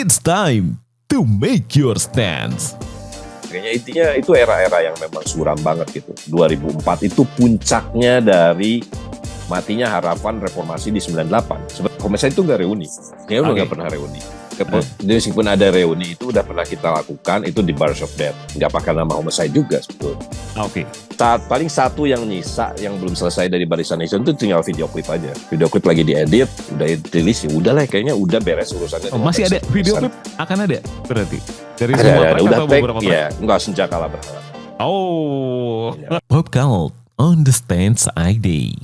It's time to make your stance. Kayaknya intinya itu era-era yang memang suram banget gitu. 2004 itu puncaknya dari matinya harapan reformasi di 98. Sebenarnya homicide itu nggak reuni. Kayaknya udah nggak pernah reuni. Jadi meskipun ada reuni itu udah pernah kita lakukan itu di Bars of Death. Nggak pakai nama homicide juga sebetulnya. Oke. Paling satu yang nyisa yang belum selesai dari Barisan Nation itu tinggal video klip aja. Video klip lagi diedit, udah dirilis ya udah lah kayaknya udah beres urusannya. Masih ada video klip akan ada berarti dari ada, semua ada. Udah take ya nggak senjata lah berharap. Pop Cult on the Stance ID.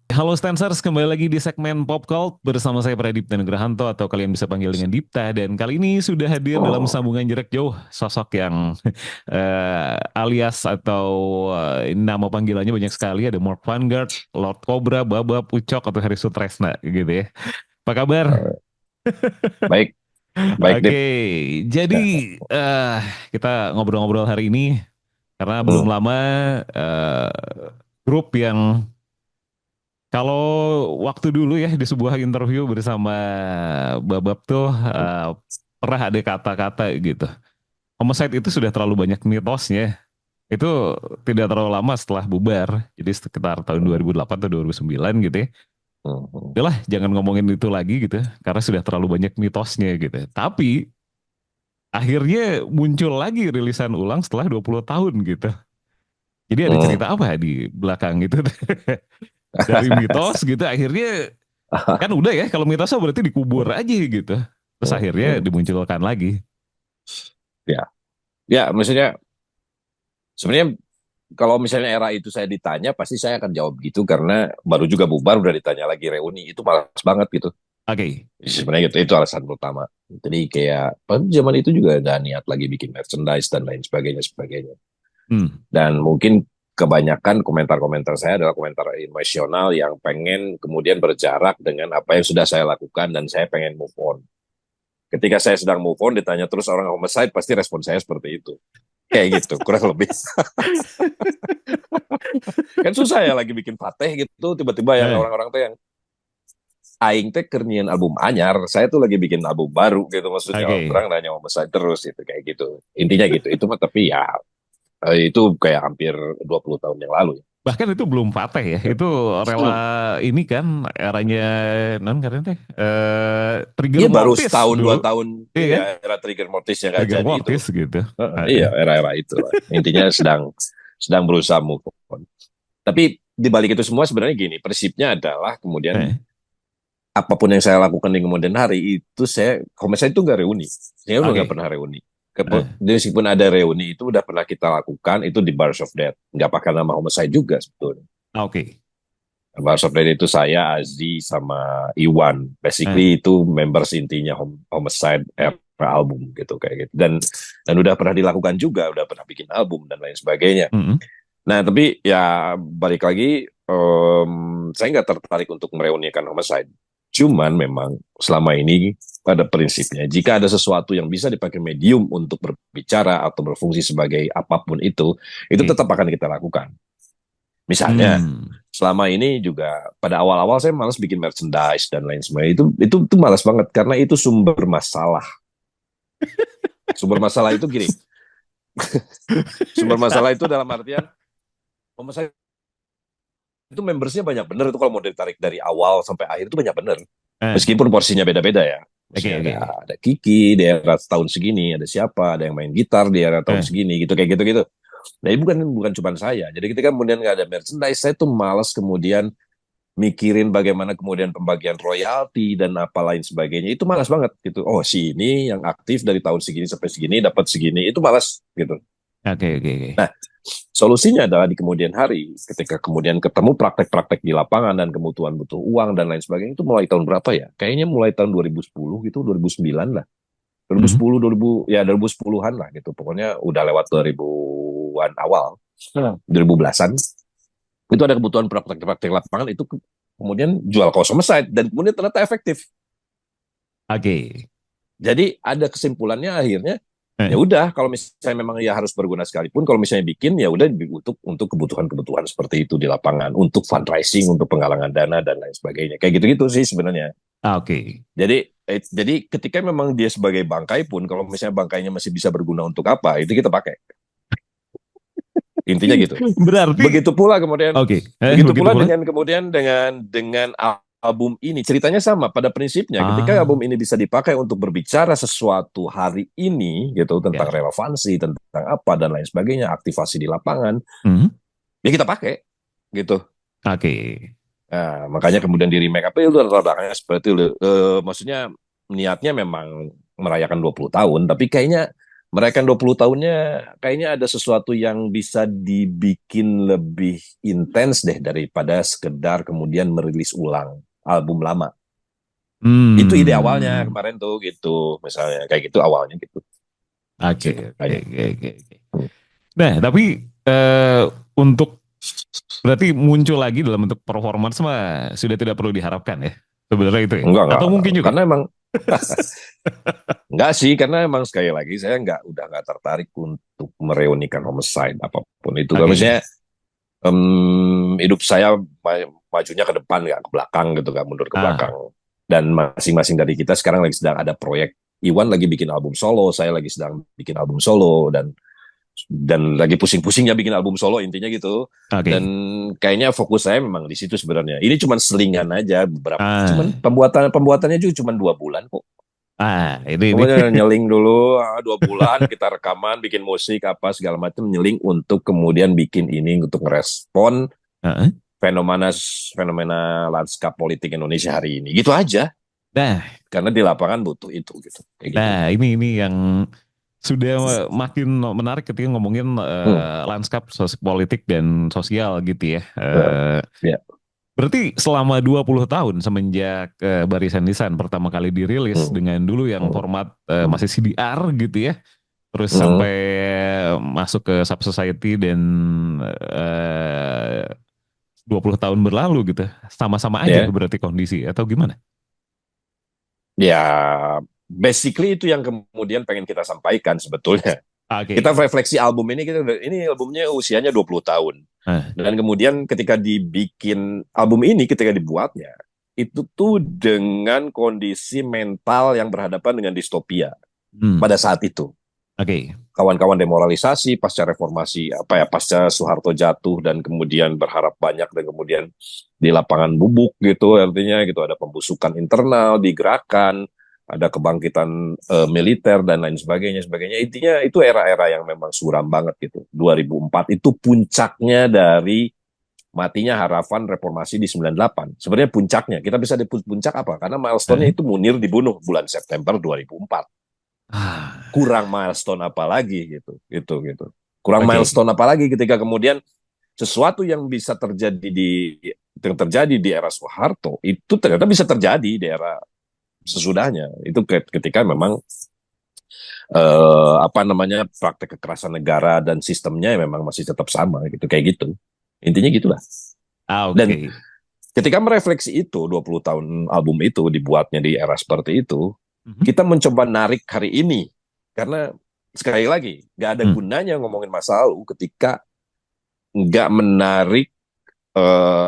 Halo Stancers, kembali lagi di segmen Pop Cult bersama saya Pradipta Nugrahanto atau kalian bisa panggil dengan Dipta, dan kali ini sudah hadir dalam sambungan jarak jauh sosok yang alias atau nama panggilannya banyak sekali, ada Mark Vanguard, Lord Cobra, Babab, Ucok atau Hari Sutresna gitu ya. Apa kabar? Baik. Oke, jadi kita ngobrol-ngobrol hari ini karena belum lama grup yang kalau waktu dulu ya di sebuah interview bersama Babab tuh pernah ada kata-kata gitu. Homicide itu sudah terlalu banyak mitosnya. Itu tidak terlalu lama setelah bubar. Jadi sekitar tahun 2008 atau 2009 gitu ya. Udahlah jangan ngomongin itu lagi gitu. Karena sudah terlalu banyak mitosnya gitu. Tapi akhirnya muncul lagi rilisan ulang setelah 20 tahun gitu. Jadi ada cerita apa di belakang gitu. Dari mitos gitu akhirnya kan udah ya, kalau mitosnya berarti dikubur aja gitu, terus akhirnya dimunculkan lagi. Ya maksudnya sebenarnya kalau misalnya era itu saya ditanya pasti saya akan jawab gitu karena baru juga bubar udah ditanya lagi reuni itu malas banget gitu. Oke. Sebenarnya itu alasan pertama. Jadi kayak zaman itu juga ada niat lagi bikin merchandise dan lain sebagainya. Dan mungkin kebanyakan komentar-komentar saya adalah komentar emosional yang pengen kemudian berjarak dengan apa yang sudah saya lakukan dan saya pengen move on. Ketika saya sedang move on ditanya terus orang homicide, pasti respon saya seperti itu. Kayak gitu, kurang lebih. Kan susah ya lagi bikin fateh gitu, tiba-tiba yang orang-orang tuh yang aing teh kernian album anyar, saya tuh lagi bikin album baru gitu, maksudnya orang nanya homicide terus gitu, kayak gitu. Intinya gitu, itu mah tapi ya itu kayak hampir 20 tahun yang lalu. Bahkan itu belum fateh ya, itu rela ini kan eranya non katanya Trigger Mortis. Iya baru setahun dulu. 2 tahun ya, era Trigger Mortis yang gak jadi Mortis itu. Gitu. Iya era-era itu lah. Intinya sedang berusaha move on. Tapi di balik itu semua sebenarnya gini, prinsipnya adalah kemudian apapun yang saya lakukan di kemudian hari itu homicide itu nggak reuni. Saya udah nggak pernah reuni. Meskipun ada reuni itu udah pernah kita lakukan itu di Bars of Death, nggak pakai nama homicide juga sebetulnya. Bars of Death itu saya, Azzi sama Iwan, basically itu members intinya homicide album gitu kayak gitu. Dan udah pernah dilakukan juga, udah pernah bikin album dan lain sebagainya. Nah tapi ya balik lagi, saya nggak tertarik untuk mereunikan homicide. Cuman memang selama ini pada prinsipnya jika ada sesuatu yang bisa dipakai medium untuk berbicara atau berfungsi sebagai apapun itu tetap akan kita lakukan. Misalnya selama ini juga pada awal-awal saya malas bikin merchandise dan lain sebagainya, itu malas banget karena itu sumber masalah. Sumber masalah itu gini. Sumber masalah itu dalam artian itu membersnya banyak bener, itu kalau mau ditarik dari awal sampai akhir itu banyak bener. Meskipun porsinya beda-beda ya. Ada Kiki di era tahun segini, ada siapa, ada yang main gitar di era tahun segini gitu kayak gitu. Nah ini bukan cuma saya. Jadi ketika kemudian nggak ada merchandise, saya tuh malas kemudian mikirin bagaimana kemudian pembagian royalti dan apa lain sebagainya. Itu malas banget gitu. Oh si ini yang aktif dari tahun segini sampai segini dapat segini, itu malas gitu. Oke. Nah solusinya adalah di kemudian hari, ketika kemudian ketemu praktek-praktek di lapangan dan kebutuhan butuh uang dan lain sebagainya, itu mulai tahun berapa ya? Kayaknya mulai tahun 2010 gitu, 2009 lah. 2010, 2010-an lah gitu. Pokoknya udah lewat 2000-an awal, 2010-an. Itu ada kebutuhan praktek-praktek lapangan, itu kemudian jual kaos homicide, dan kemudian ternyata efektif. Jadi ada kesimpulannya akhirnya, ya udah kalau misalnya memang ya harus berguna sekalipun, kalau misalnya bikin ya udah untuk kebutuhan-kebutuhan seperti itu di lapangan, untuk fundraising, untuk penggalangan dana dan lain sebagainya, kayak gitu-gitu sih sebenarnya. Jadi Jadi ketika memang dia sebagai bangkai pun, kalau misalnya bangkainya masih bisa berguna untuk apa, itu kita pakai. Intinya gitu. Berarti Begitu pula kemudian, oke, begitu begitu pula pula. dengan kemudian dengan album ini ceritanya sama pada prinsipnya. Ketika Ah, album ini bisa dipakai untuk berbicara sesuatu hari ini, gitu tentang ya. relevansi, tentang apa dan lain sebagainya, aktivasi di lapangan, Hmm, ya kita pakai, gitu. oke. Nah, makanya kemudian di remake apa itu latar belakangnya seperti itu. Maksudnya niatnya memang merayakan 20 tahun, tapi kayaknya merayakan 20 tahunnya kayaknya ada sesuatu yang bisa dibikin lebih intens deh daripada sekedar kemudian merilis ulang album lama. Itu ide awalnya Hmm, kemarin tuh gitu, misalnya kayak gitu awalnya gitu oke, oke, ceritanya. oke, oke. Nah, tapi eh, untuk berarti muncul lagi dalam bentuk performance mah sudah tidak perlu diharapkan ya. Sebenarnya itu ya. Enggak, Atau mungkin juga. karena emang enggak sih, karena emang sekali lagi saya udah nggak tertarik untuk mereunikan homicide apapun itu. Oke. Maksudnya hidup saya majunya ke depan, nggak ke belakang gitu, nggak mundur ke belakang. Ah, Dan masing-masing dari kita sekarang lagi sedang ada proyek. Iwan lagi bikin album solo, saya lagi sedang bikin album solo, dan lagi pusing-pusingnya bikin album solo intinya gitu. Dan oke. kayaknya fokus saya memang di situ sebenarnya. Ini cuma selingan aja beberapa, cuman Ah, pembuatannya juga cuma 2 bulan kok. ini. Kemudian nyeling dulu 2 bulan kita rekaman, bikin musik apa segala macam, nyeling untuk kemudian bikin ini untuk ngerespon Ah, fenomena fenomena lanskap politik Indonesia hari ini. Gitu aja. nah, Karena di lapangan butuh itu gitu. Kayak gitu. ini yang sudah makin menarik ketika ngomongin Hmm. lanskap politik dan sosial gitu ya. Ya. Ya. Berarti selama 20 tahun semenjak Barisan Lisan pertama kali dirilis Hmm. dengan dulu yang Hmm. format Hmm. masih CDR gitu ya. Terus Hmm. sampai masuk ke Sub Society dan eh, 20 tahun berlalu gitu. Sama-sama aja Ya. berarti kondisi atau gimana? Ya, basically itu yang kemudian pengen kita sampaikan sebetulnya. Kita Oke. refleksi album ini, ini albumnya usianya 20 tahun. Ah, Dan kemudian ketika dibikin album ini, ketika dibuatnya, itu tuh dengan kondisi mental yang berhadapan dengan distopia hmm, pada saat itu. oke. Kawan-kawan demoralisasi pasca reformasi, apa ya, pasca Soeharto jatuh dan kemudian berharap banyak dan kemudian di lapangan bubuk gitu, artinya gitu ada pembusukan internal, digerakkan, ada kebangkitan militer dan lain sebagainya, sebagainya. Intinya itu era-era yang memang suram banget gitu. 2004 itu puncaknya dari matinya harapan reformasi di 98. Sebenarnya puncaknya, kita bisa di puncak apa? Karena milestone-nya Eh, itu Munir dibunuh bulan September 2004. ah, Kurang milestone apa lagi gitu, gitu. Kurang oke. milestone apa lagi ketika kemudian sesuatu yang bisa terjadi di era Soeharto itu ternyata bisa terjadi di era sesudahnya. Itu ketika memang apa namanya, praktek kekerasan negara dan sistemnya memang masih tetap sama gitu, kayak gitu. Intinya gitulah. Dan Oke. ketika merefleksi itu 20 tahun album itu dibuatnya di era seperti itu, Mhm. kita mencoba narik hari ini. Karena sekali lagi, nggak ada Hmm. gunanya ngomongin masa lalu ketika nggak menarik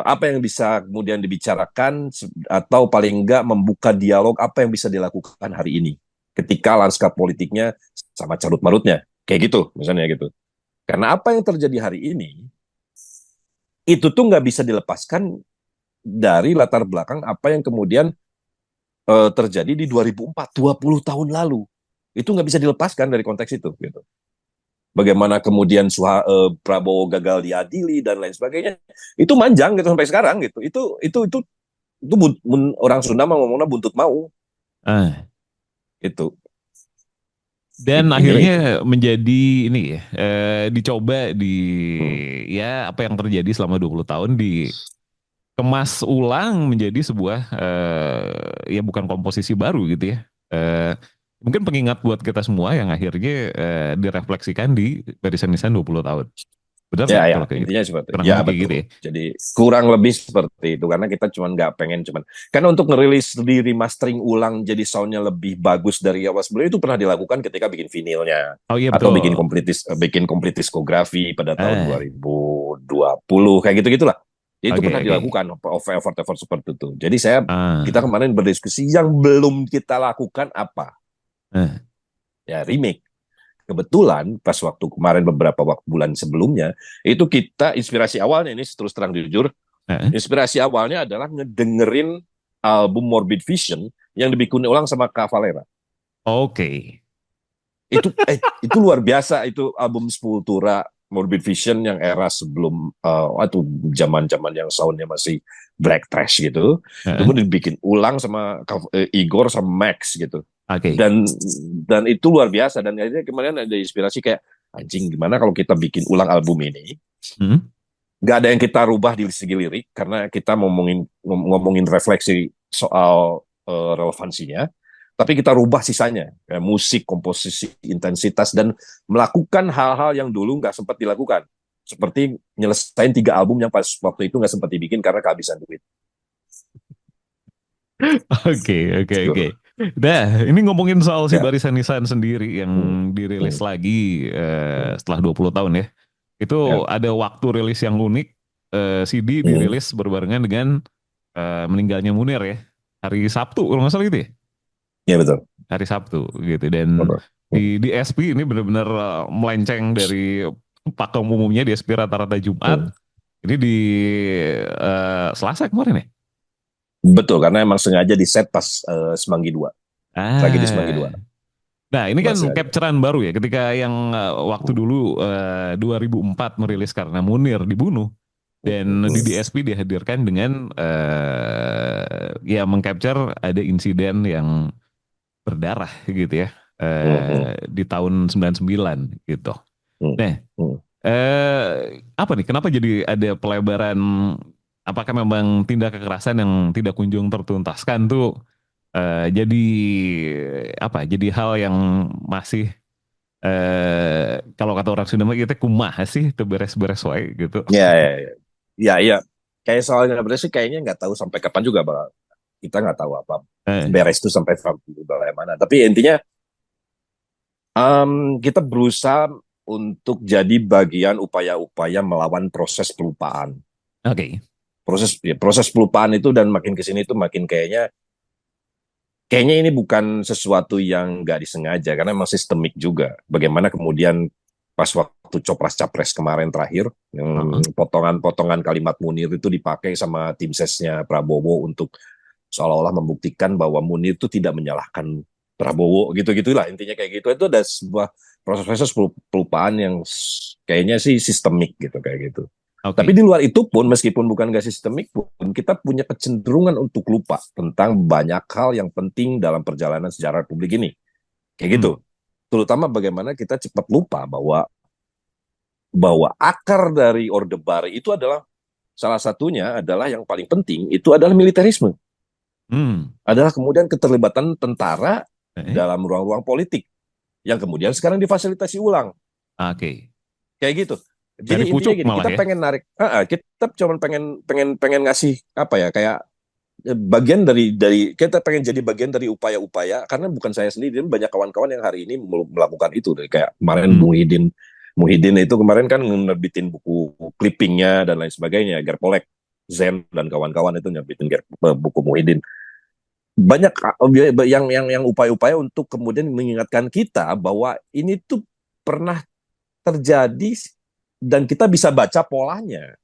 apa yang bisa kemudian dibicarakan, atau paling nggak membuka dialog apa yang bisa dilakukan hari ini. Ketika lanskap politiknya sama carut marutnya. Kayak gitu, misalnya gitu. Karena apa yang terjadi hari ini, itu tuh nggak bisa dilepaskan dari latar belakang apa yang kemudian terjadi di 2004, 20 tahun lalu. Itu nggak bisa dilepaskan dari konteks itu. Gitu. Bagaimana kemudian Prabowo gagal diadili dan lain sebagainya. Itu manjang gitu sampai sekarang gitu. Itu orang Sunda mah ngomongnya buntut mau. Ah, Itu dan intinya ya itu. akhirnya menjadi ini ya, dicoba Hmm. ya apa yang terjadi selama 20 tahun dikemas ulang menjadi sebuah ya bukan komposisi baru gitu ya. Eh, Mungkin pengingat buat kita semua yang akhirnya direfleksikan di barisan nisan 20 tahun. Benar Ya, nggak ya, kalau kayak gitu? intinya seperti itu. Kurang Ya, lebih kayak betul. gitu ya. Jadi kurang lebih seperti itu karena kita cuman nggak pengen cuman karena untuk ngerilis di remastering ulang jadi soundnya lebih bagus dari awal, sebenarnya itu pernah dilakukan ketika bikin vinilnya Oh iya atau betul. bikin complete diskografi pada tahun Eh, 2020 kayak gitu gitulah. Itu Oke, pernah oke. dilakukan effort-effort seperti itu. Jadi kita Ah, kemarin berdiskusi yang belum kita lakukan apa? eh, Ya remake. Kebetulan pas waktu kemarin beberapa bulan sebelumnya itu kita inspirasi awalnya ini terus terang jujur, eh. inspirasi awalnya adalah ngedengerin album Morbid Vision yang dibikin ulang sama Cavalera. Oke. Itu luar biasa itu album Sepultura Morbid Vision yang era sebelum waktu zaman-zaman yang soundnya masih black trash gitu. Itu Eh, kemudian dibikin ulang sama Igor sama Max gitu. oke. Dan dan itu luar biasa dan akhirnya kemarin ada inspirasi kayak anjing gimana kalau kita bikin ulang album ini Hmm, nggak ada yang kita rubah di segi lirik karena kita ngomongin refleksi soal relevansinya, tapi kita rubah sisanya, kayak musik, komposisi, intensitas, dan melakukan hal-hal yang dulu nggak sempat dilakukan, seperti nyelesain 3 album yang pas waktu itu nggak sempat dibikin karena kehabisan duit. oke, oke, oke. Gitu. Nah, ini ngomongin soal si Ya. Barisan Nisan sendiri yang Hmm. dirilis Hmm. lagi Hmm. setelah 20 tahun ya. Itu Ya. ada waktu rilis yang unik. CD Hmm. dirilis berbarengan dengan meninggalnya Munir ya. Hari Sabtu kalau nggak salah gitu ya. Ya betul. Hari Sabtu gitu. Dan Betul. Hmm. di SP ini benar-benar melenceng dari pakem umumnya di SP rata-rata Jumat. Hmm. Ini di Selasa kemarin ya. Betul, karena emang sengaja di set pas Semanggi 2. Tragedi Semanggi 2. Ah, nah ini Emang kan sengaja. capturean baru ya. Ketika yang waktu Hmm. dulu 2004 merilis karena Munir dibunuh. Hmm. Dan di Hmm. DSP dihadirkan dengan ya mengcapture ada insiden yang berdarah gitu ya. Hmm. Hmm. Di tahun 99 gitu. Hmm. Nah, Hmm. apa nih? Kenapa jadi ada pelebaran? Apakah memang tindak kekerasan yang tidak kunjung tertuntaskan tuh jadi apa? Jadi hal yang masih kalau kata orang Sunda mah kita kumaha sih itu beres-beres wae gitu. Ya, ya, ya. Ya, ya. Kayak soalnya berarti kayaknya nggak tahu sampai kapan juga, Bang. Kita nggak tahu apa Eh, beres itu sampai bagaimana. Tapi intinya kita berusaha untuk jadi bagian upaya-upaya melawan proses pelupaan. Oke. Proses pelupaan itu dan makin ke sini itu makin kayaknya ini bukan sesuatu yang nggak disengaja karena memang sistemik juga. Bagaimana kemudian pas waktu Copras-Capres kemarin terakhir, Heeh. potongan-potongan kalimat Munir itu dipakai sama tim sesnya Prabowo untuk seolah-olah membuktikan bahwa Munir itu tidak menyalahkan Prabowo gitu-gitulah intinya kayak gitu. Itu ada sebuah proses-proses pelupaan yang kayaknya sih sistemik gitu kayak gitu. Tapi Oke. di luar itu pun, meskipun bukan gak sistemik pun, kita punya kecenderungan untuk lupa tentang banyak hal yang penting dalam perjalanan sejarah Republik ini. Kayak Hmm. gitu. Terutama bagaimana kita cepat lupa bahwa akar dari Orde Baru itu adalah salah satunya adalah yang paling penting itu adalah militerisme. Hmm. Adalah kemudian keterlibatan tentara Eh, dalam ruang-ruang politik yang kemudian sekarang difasilitasi ulang. Oke. Kayak gitu. Dari Jadi intinya pucuk gini, malah kita ya. pengen narik, kita cuma pengen pengen pengen ngasih apa ya kayak bagian dari kita pengen jadi bagian dari upaya-upaya karena bukan saya sendiri, banyak kawan-kawan yang hari ini melakukan itu. Kayak kemarin Hmm. Muhyiddin itu kemarin kan nerbitin buku clippingnya dan lain sebagainya, Gerpolek, Zen dan kawan-kawan itu nerbitin buku Muhyiddin. Banyak yang upaya-upaya untuk kemudian mengingatkan kita bahwa ini tuh pernah terjadi dan kita bisa baca polanya.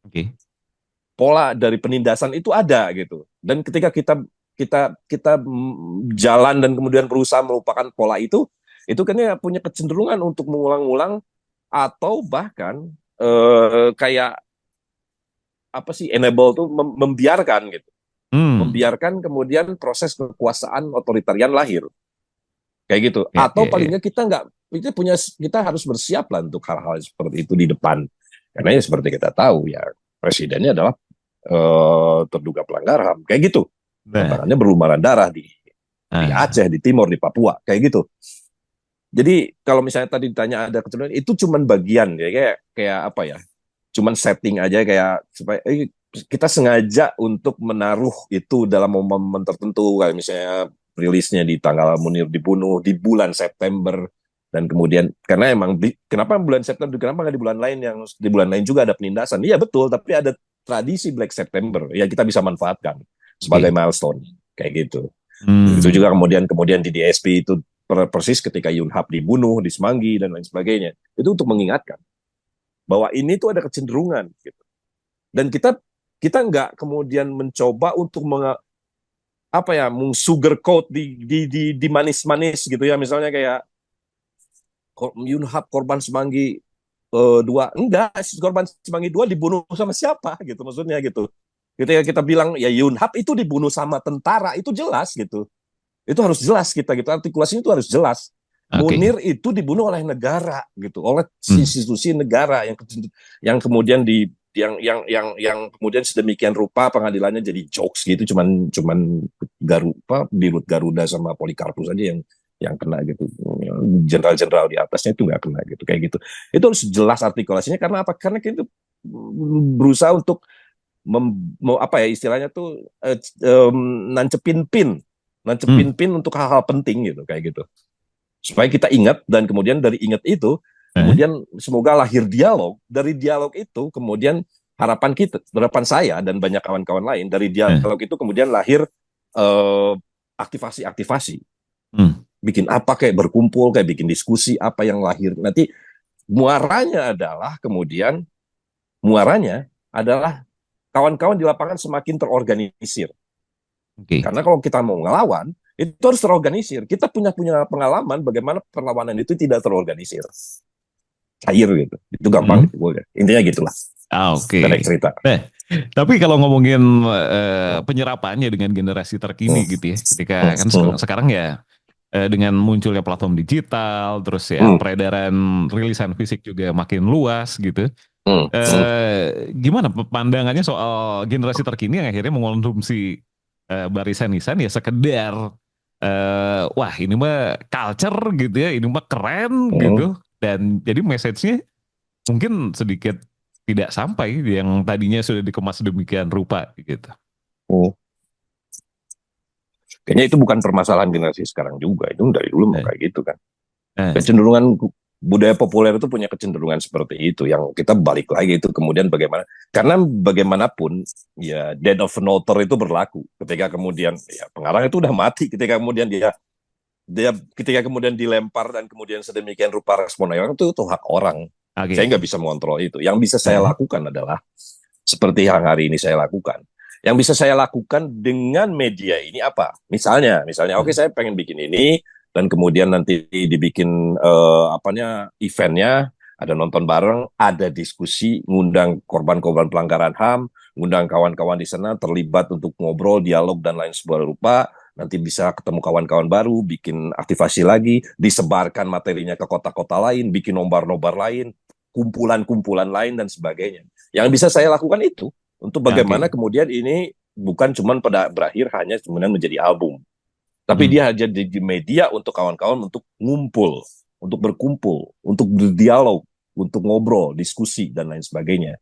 Oke. Pola dari penindasan itu ada gitu. Dan ketika kita jalan dan kemudian berusaha melupakan pola itu kan ya punya kecenderungan untuk mengulang-ulang atau bahkan kayak apa sih enable tuh membiarkan gitu. Hmm. Membiarkan kemudian proses kekuasaan otoritarian lahir. Kayak gitu. Ya, Atau ya, paling ya. nggak kita harus bersiap lah untuk hal-hal seperti itu di depan. Karena ya seperti kita tahu ya presidennya adalah terduga pelanggar HAM kayak gitu. Dan Nah, tangannya berlumuran darah di ah, Aceh, di Timur, di Papua kayak gitu. Jadi kalau misalnya tadi ditanya ada kecenderungan itu cuman bagian ya kayak apa ya? Cuman setting aja kayak supaya kita sengaja untuk menaruh itu dalam momen tertentu kayak misalnya rilisnya di tanggal Munir dibunuh di bulan September dan kemudian kenapa bulan September kenapa nggak di bulan lain yang di bulan lain juga ada penindasan iya betul tapi ada tradisi Black September yang kita bisa manfaatkan sebagai Oke. milestone kayak gitu. Itu Hmm. juga kemudian di DSP itu persis ketika Yunhap dibunuh di Semanggi dan lain sebagainya. Itu untuk mengingatkan bahwa ini tuh ada kecenderungan gitu. Dan kita nggak kemudian mencoba untuk apa ya, sugarcoat di manis-manis gitu ya, misalnya kayak Yunhap korban Semanggi dua, enggak, korban Semanggi dua dibunuh sama siapa gitu, maksudnya gitu. Ketika kita bilang ya Yunhap itu dibunuh sama tentara, itu jelas gitu, itu harus jelas, kita gitu, artikulasinya itu harus jelas. Oke. Munir itu dibunuh oleh negara gitu, oleh Hmm. institusi negara yang kemudian yang kemudian sedemikian rupa pengadilannya jadi jokes gitu, cuman cuman Dirut Garuda sama Polikarpus saja yang kena gitu, jenderal-jenderal di atasnya itu nggak kena gitu, kayak gitu. Itu harus jelas artikulasinya, karena apa, karena kita berusaha untuk apa ya istilahnya tuh, nancepin pin, Hmm. untuk hal-hal penting gitu, kayak gitu, supaya kita ingat, dan kemudian dari ingat itu Eh. kemudian semoga lahir dialog, dari dialog itu kemudian harapan saya dan banyak kawan-kawan lain, dari Eh. dialog itu kemudian lahir eh, aktivasi-aktivasi, Hmm. bikin apa, kayak berkumpul, kayak bikin diskusi, apa yang lahir nanti muaranya adalah kemudian muaranya adalah kawan-kawan di lapangan semakin terorganisir. Oke. Karena kalau kita mau ngelawan, itu harus terorganisir. Kita punya punya pengalaman bagaimana perlawanan itu tidak terorganisir, cair gitu. Itu gampang Hmm. gitu. Intinya gitulah. Pendek Oke. cerita. Nah, tapi kalau ngomongin penyerapannya dengan generasi Hmm. terkini gitu ya, ketika Hmm. kan Hmm. sekarang ya dengan munculnya platform digital, terus ya Hmm. peredaran rilisan fisik juga makin luas gitu. Hmm. Hmm. Gimana pandangannya soal generasi terkini yang akhirnya mengonsumsi barisan nisan ya sekedar wah ini mah culture gitu ya, ini mah keren Hmm. gitu, dan jadi message-nya mungkin sedikit tidak sampai yang tadinya sudah dikemas demikian rupa gitu. Hmm. Kayaknya itu bukan permasalahan generasi sekarang juga. Itu dari dulu mau Eh, kayak gitu kan. eh, Kecenderungan budaya populer itu punya kecenderungan seperti itu, yang kita balik lagi itu kemudian bagaimana, karena bagaimanapun ya dead of an author itu berlaku ketika kemudian ya pengarang itu udah mati, ketika kemudian dia dia ketika kemudian dilempar dan kemudian sedemikian rupa respon orang itu hak orang. Saya Oke. nggak bisa mengontrol itu. Yang bisa saya Eh, lakukan adalah seperti yang hari ini saya lakukan. Yang bisa saya lakukan dengan media ini apa? Misalnya, oke, saya pengen bikin ini, dan kemudian nanti dibikin apanya eventnya, ada nonton bareng, ada diskusi, ngundang korban-korban pelanggaran HAM, ngundang kawan-kawan di sana terlibat untuk ngobrol, dialog dan lain sebagainya rupa. Nanti bisa ketemu kawan-kawan baru, bikin aktivasi lagi, disebarkan materinya ke kota-kota lain, bikin nobar-nobar lain, kumpulan-kumpulan lain dan sebagainya. Yang bisa saya lakukan itu untuk bagaimana oke. kemudian ini bukan cuma pada berakhir hanya kemudian menjadi album, tapi Hmm. dia jadi media untuk kawan-kawan untuk ngumpul, untuk berkumpul, untuk berdialog, untuk ngobrol, diskusi dan lain sebagainya,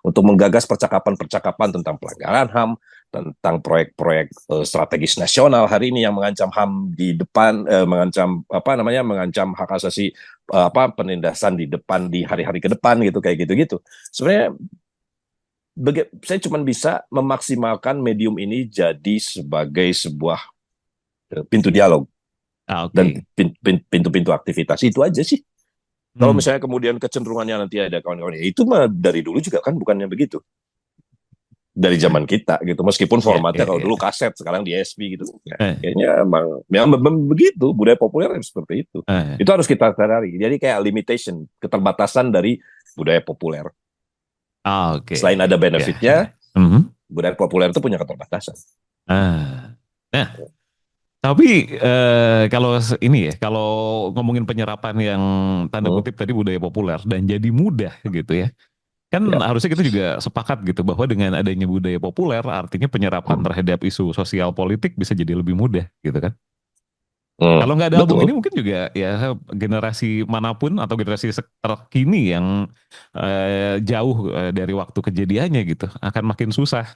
untuk menggagas percakapan-percakapan tentang pelanggaran HAM, tentang proyek-proyek strategis nasional hari ini yang mengancam HAM di depan, mengancam apa namanya, mengancam hak asasi apa penindasan di depan, di hari-hari ke depan gitu, kayak gitu-gitu. Sebenarnya saya cuma bisa memaksimalkan medium ini jadi sebagai sebuah pintu dialog dan Oke. pintu-pintu aktivitas, itu aja sih. Kalau Hmm. misalnya kemudian kecenderungannya nanti ada kawan-kawan, ya itu mah dari dulu juga kan, bukannya begitu, dari zaman kita gitu, meskipun Ya, formatnya ya, kalau dulu ya. kaset, sekarang di SP gitu ya, Eh, kayaknya emang ya, begitu budaya populer seperti eh. itu harus kita sadari. Jadi kayak limitation, keterbatasan dari budaya populer, Oke. selain ada Ya, ya. benefitnya, Mhm. budaya populer itu punya keterbatasan. Ah. Nah, tapi kalau ini ya, kalau ngomongin penyerapan yang tanda Hmm, kutip tadi budaya populer dan jadi mudah gitu ya, kan ya. harusnya kita juga sepakat gitu bahwa dengan adanya budaya populer artinya penyerapan Hmm, terhadap isu sosial politik bisa jadi lebih mudah gitu kan. Kalau nggak ada album ini betul. mungkin juga ya generasi manapun atau generasi terkini yang jauh dari waktu kejadiannya gitu akan makin susah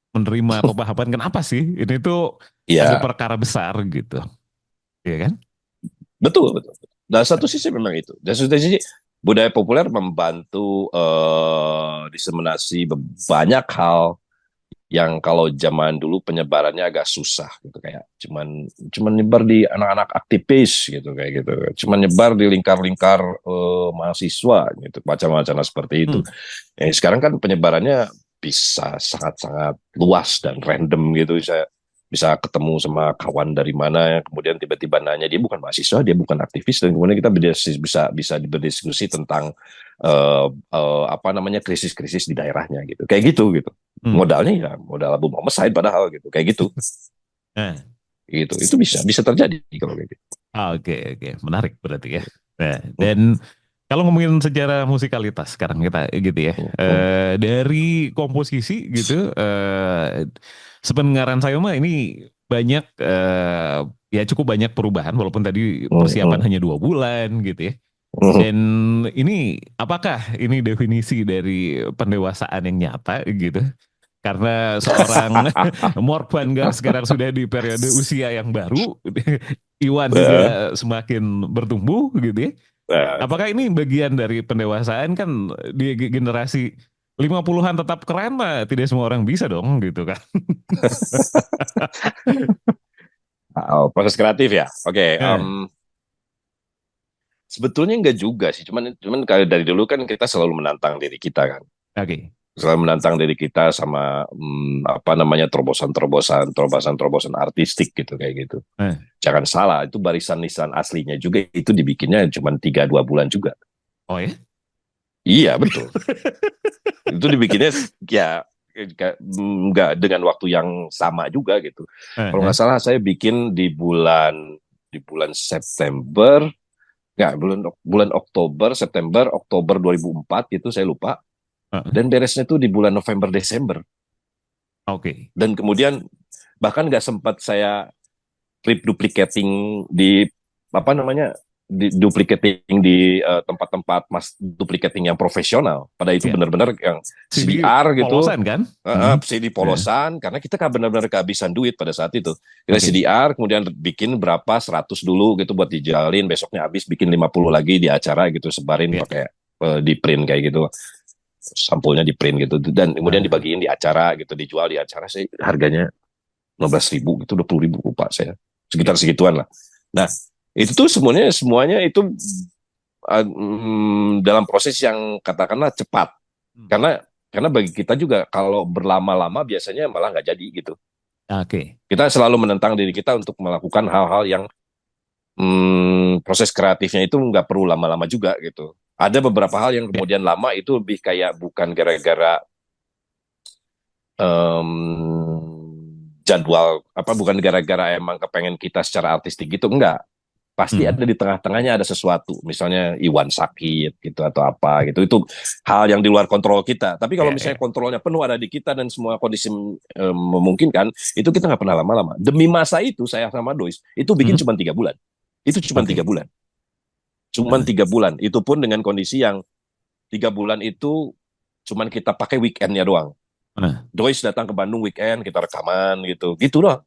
menerima pemahaman kenapa sih ini tuh ada Ya, perkara besar gitu, ya kan? betul, betul. Dan satu sisi memang itu. Dan satu sisi budaya populer membantu diseminasi banyak hal yang kalau zaman dulu penyebarannya agak susah gitu, kayak cuman nyebar di anak-anak aktivis gitu kayak gitu, cuman nyebar di lingkar-lingkar mahasiswa gitu, macam-macam seperti itu. Hmm. Sekarang kan penyebarannya bisa sangat-sangat luas dan random gitu. Bisa bisa ketemu sama kawan dari mana, kemudian tiba-tiba nanya, dia bukan mahasiswa, dia bukan aktivis, dan kemudian kita bisa bisa berdiskusi tentang apa namanya, krisis-krisis di daerahnya gitu, kayak gitu gitu. Hmm. Modalnya ya modal Abu Muhammad Said padahal gitu, kayak gitu Nah, gitu. Itu bisa bisa terjadi kalau kayak gitu. oke, oke, menarik berarti ya. Nah, dan kalau ngomongin sejarah musikalitas sekarang kita gitu ya, dari komposisi gitu, sependengaran saya mah ini banyak, ya cukup banyak perubahan walaupun tadi persiapan hanya 2 bulan gitu ya. Dan ini apakah ini definisi dari pendewasaan yang nyata gitu? Karena seorang Morvan gak sekarang sudah di periode usia yang baru, Iwan juga semakin bertumbuh gitu ya. Apakah ini bagian dari pendewasaan? Kan di generasi 50-an tetap keren mah tidak semua orang bisa dong gitu kan. Proses kreatif ya, oke. Eh, Sebetulnya enggak juga sih, cuman cuman kalau dari dulu kan kita selalu menantang diri kita kan, Oke. selalu menantang diri kita sama apa namanya, terobosan-terobosan artistik gitu kayak gitu. Eh. Jangan salah, itu barisan nisan aslinya juga itu dibikinnya cuma 3-2 bulan juga. Oh ya? Iya betul, itu dibikinnya ya nggak dengan waktu yang sama juga gitu. Kalau nggak Eh. salah saya bikin di bulan September, nggak, bulan bulan Oktober, September Oktober 2004 gitu, saya lupa. Eh. Dan beresnya tuh di bulan November Desember. Oke. Dan kemudian bahkan nggak sempat saya duplicating di apa namanya, di duplicating di tempat-tempat mas duplicating yang profesional. Pada itu Ya. benar-benar yang CD CDR gitu, polosan kan? Hmm. CD Eh. polosan, karena kita kan benar-benar kehabisan duit pada saat itu. Kita Oke. CDR, kemudian bikin berapa, 100 dulu gitu buat dijalin, besoknya habis bikin 50 lagi di acara gitu, sebarin Ya. pakai di print kayak gitu, sampulnya di print gitu, dan kemudian Eh. dibagiin di acara gitu, dijual di acara sih harganya 15.000 gitu, 20.000 lupa saya, sekitar Ya. segituan lah. Nah itu tuh semuanya semuanya itu dalam proses yang katakanlah cepat, Hmm. karena bagi kita juga kalau berlama-lama biasanya malah nggak jadi gitu. Oke. Kita selalu menentang diri kita untuk melakukan hal-hal yang proses kreatifnya itu nggak perlu lama-lama juga gitu. Ada beberapa hal yang Ya. kemudian lama itu lebih kayak bukan gara-gara jadwal apa, bukan gara-gara emang kepengen kita secara artistik gitu, enggak. Pasti Hmm. ada di tengah-tengahnya ada sesuatu, misalnya Iwan sakit gitu atau apa gitu, itu hal yang di luar kontrol kita. Tapi kalau Ya. misalnya Ya. kontrolnya penuh ada di kita dan semua kondisi memungkinkan, itu kita nggak pernah lama-lama. Demi masa itu saya sama Dois itu bikin Hmm. cuma 3 bulan, itu cuma tiga Oke. bulan cuman Eh. 3 bulan, itu pun dengan kondisi yang 3 bulan itu cuman kita pakai weekendnya doang. Eh. Dois datang ke Bandung weekend, kita rekaman gitu gitu doang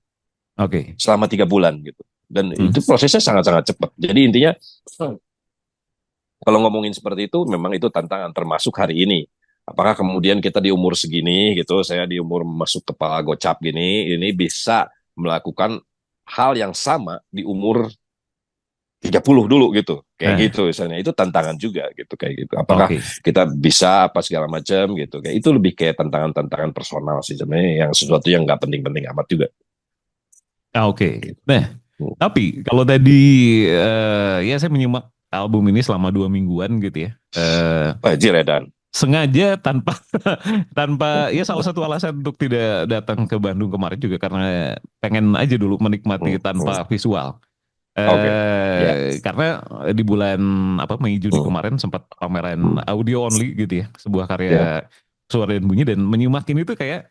Oke. selama 3 bulan gitu. Dan Hmm. itu prosesnya sangat-sangat cepat. Jadi intinya kalau ngomongin seperti itu, memang itu tantangan termasuk hari ini. Apakah kemudian kita di umur segini gitu, saya di umur masuk kepala gocap gini, ini bisa melakukan hal yang sama di umur 30 dulu gitu. Kayak Eh. gitu misalnya. Itu tantangan juga gitu kayak gitu. Apakah Oke. kita bisa apa segala macam gitu. Kayak itu lebih kayak tantangan-tantangan personal sih sebenarnya, yang sesuatu yang nggak penting-penting amat juga. Oke. Nah, Hmm. tapi kalau tadi, ya saya menyimak album ini selama 2 mingguan gitu ya. Wajir Edan. Sengaja tanpa tanpa, ya salah satu alasan untuk tidak datang ke Bandung kemarin juga karena pengen aja dulu menikmati Hmm. Hmm. tanpa visual. Oke. Ya. Karena di bulan apa Mei Juni Hmm. kemarin sempat pameran Hmm. audio only gitu ya, sebuah Ya. karya suara dan bunyi, dan menyimak ini tuh kayak,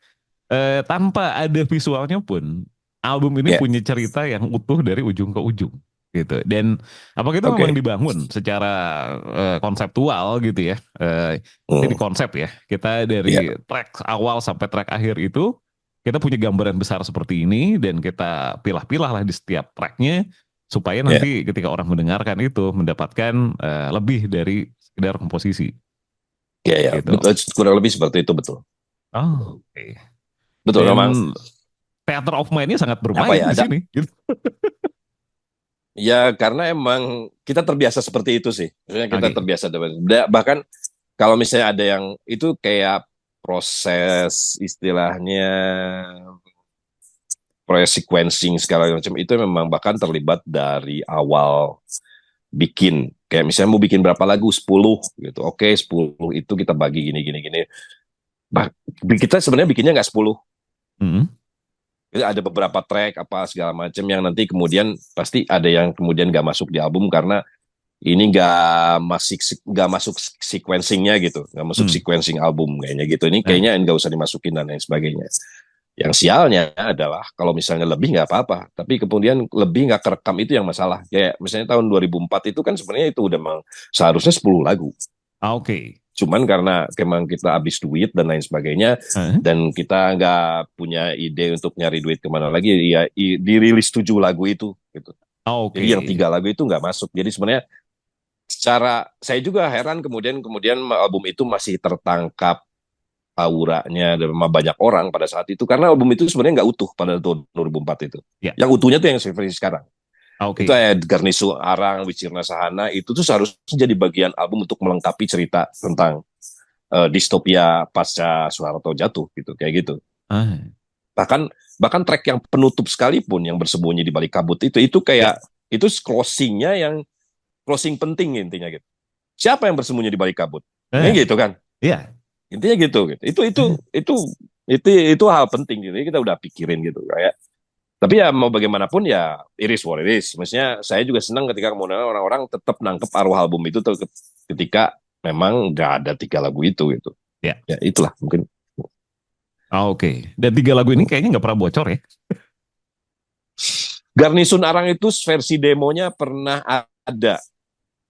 tanpa ada visualnya pun album ini Ya. punya cerita yang utuh dari ujung ke ujung gitu. Dan apakah itu memang Oke. dibangun secara konseptual gitu ya, ini Hmm. konsep ya, kita Ya. dari track awal sampai track akhir itu kita punya gambaran besar seperti ini, dan kita pilah-pilah lah di setiap tracknya supaya Ya. nanti ketika orang mendengarkan itu mendapatkan lebih dari sekedar komposisi Ya, ya, gitu. betul, kurang lebih seperti itu, betul. Oh, oke. Betul, Dan memang theater of mind-nya sangat apa bermain ya, di ada sini gitu. ya karena emang kita terbiasa seperti itu sih. Maksudnya kita Oke. terbiasa bahkan kalau misalnya ada yang itu kayak proses istilahnya proses sequencing segala macam itu memang bahkan terlibat dari awal bikin. Kayak misalnya mau bikin berapa lagu, 10 gitu. Oke, 10 itu kita bagi gini gini gini. Bah, kita sebenarnya bikinnya nggak 10. Mm-mm. Jadi ada beberapa track apa segala macam yang nanti kemudian pasti ada yang kemudian nggak masuk di album karena ini nggak masuk sequencingnya gitu, nggak masuk Mm. sequencing album kayaknya gitu. Ini Nah, kayaknya nggak usah dimasukin dan lain sebagainya. Yang sialnya adalah kalau misalnya lebih nggak apa-apa, tapi kemudian lebih nggak kerekam itu yang masalah. Kayak misalnya tahun 2004 itu kan sebenarnya itu udah seharusnya 10 lagu. oke. Cuman karena memang kita habis duit dan lain sebagainya, Hah? dan kita nggak punya ide untuk nyari duit kemana lagi, ya dirilis 7 lagu itu. Gitu. Jadi yang Oke. 3 lagu itu nggak masuk. Jadi sebenarnya secara saya juga heran kemudian album itu masih tertangkap auranya dan banyak orang pada saat itu karena album itu sebenarnya nggak utuh pada tahun 2004 itu. Ya, Yang utuhnya tuh yang seperti sekarang. Itu oke. Edgar Nisu Arang, Wicirna Sahana itu tuh seharusnya jadi bagian album untuk melengkapi cerita tentang distopia pasca Soeharto jatuh gitu kayak gitu. Ah, Bahkan bahkan track yang penutup sekalipun yang bersembunyi di balik kabut itu ya. kayak itu closingnya yang closing penting intinya gitu. Siapa yang bersembunyi di balik kabut? Ini Eh, gitu kan. ya. Intinya gitu gitu. Itu itu hal penting gitu. Jadi kita udah pikirin gitu kayak tapi ya mau bagaimanapun ya iris what it is. Maksudnya saya juga senang ketika kemudian orang-orang tetap nangkep arwah album itu ketika memang nggak ada 3 lagu itu gitu. Ya. Ya itulah mungkin. Oke. Dan 3 lagu ini kayaknya nggak pernah bocor ya. Garnisun Arang itu versi demonya pernah ada.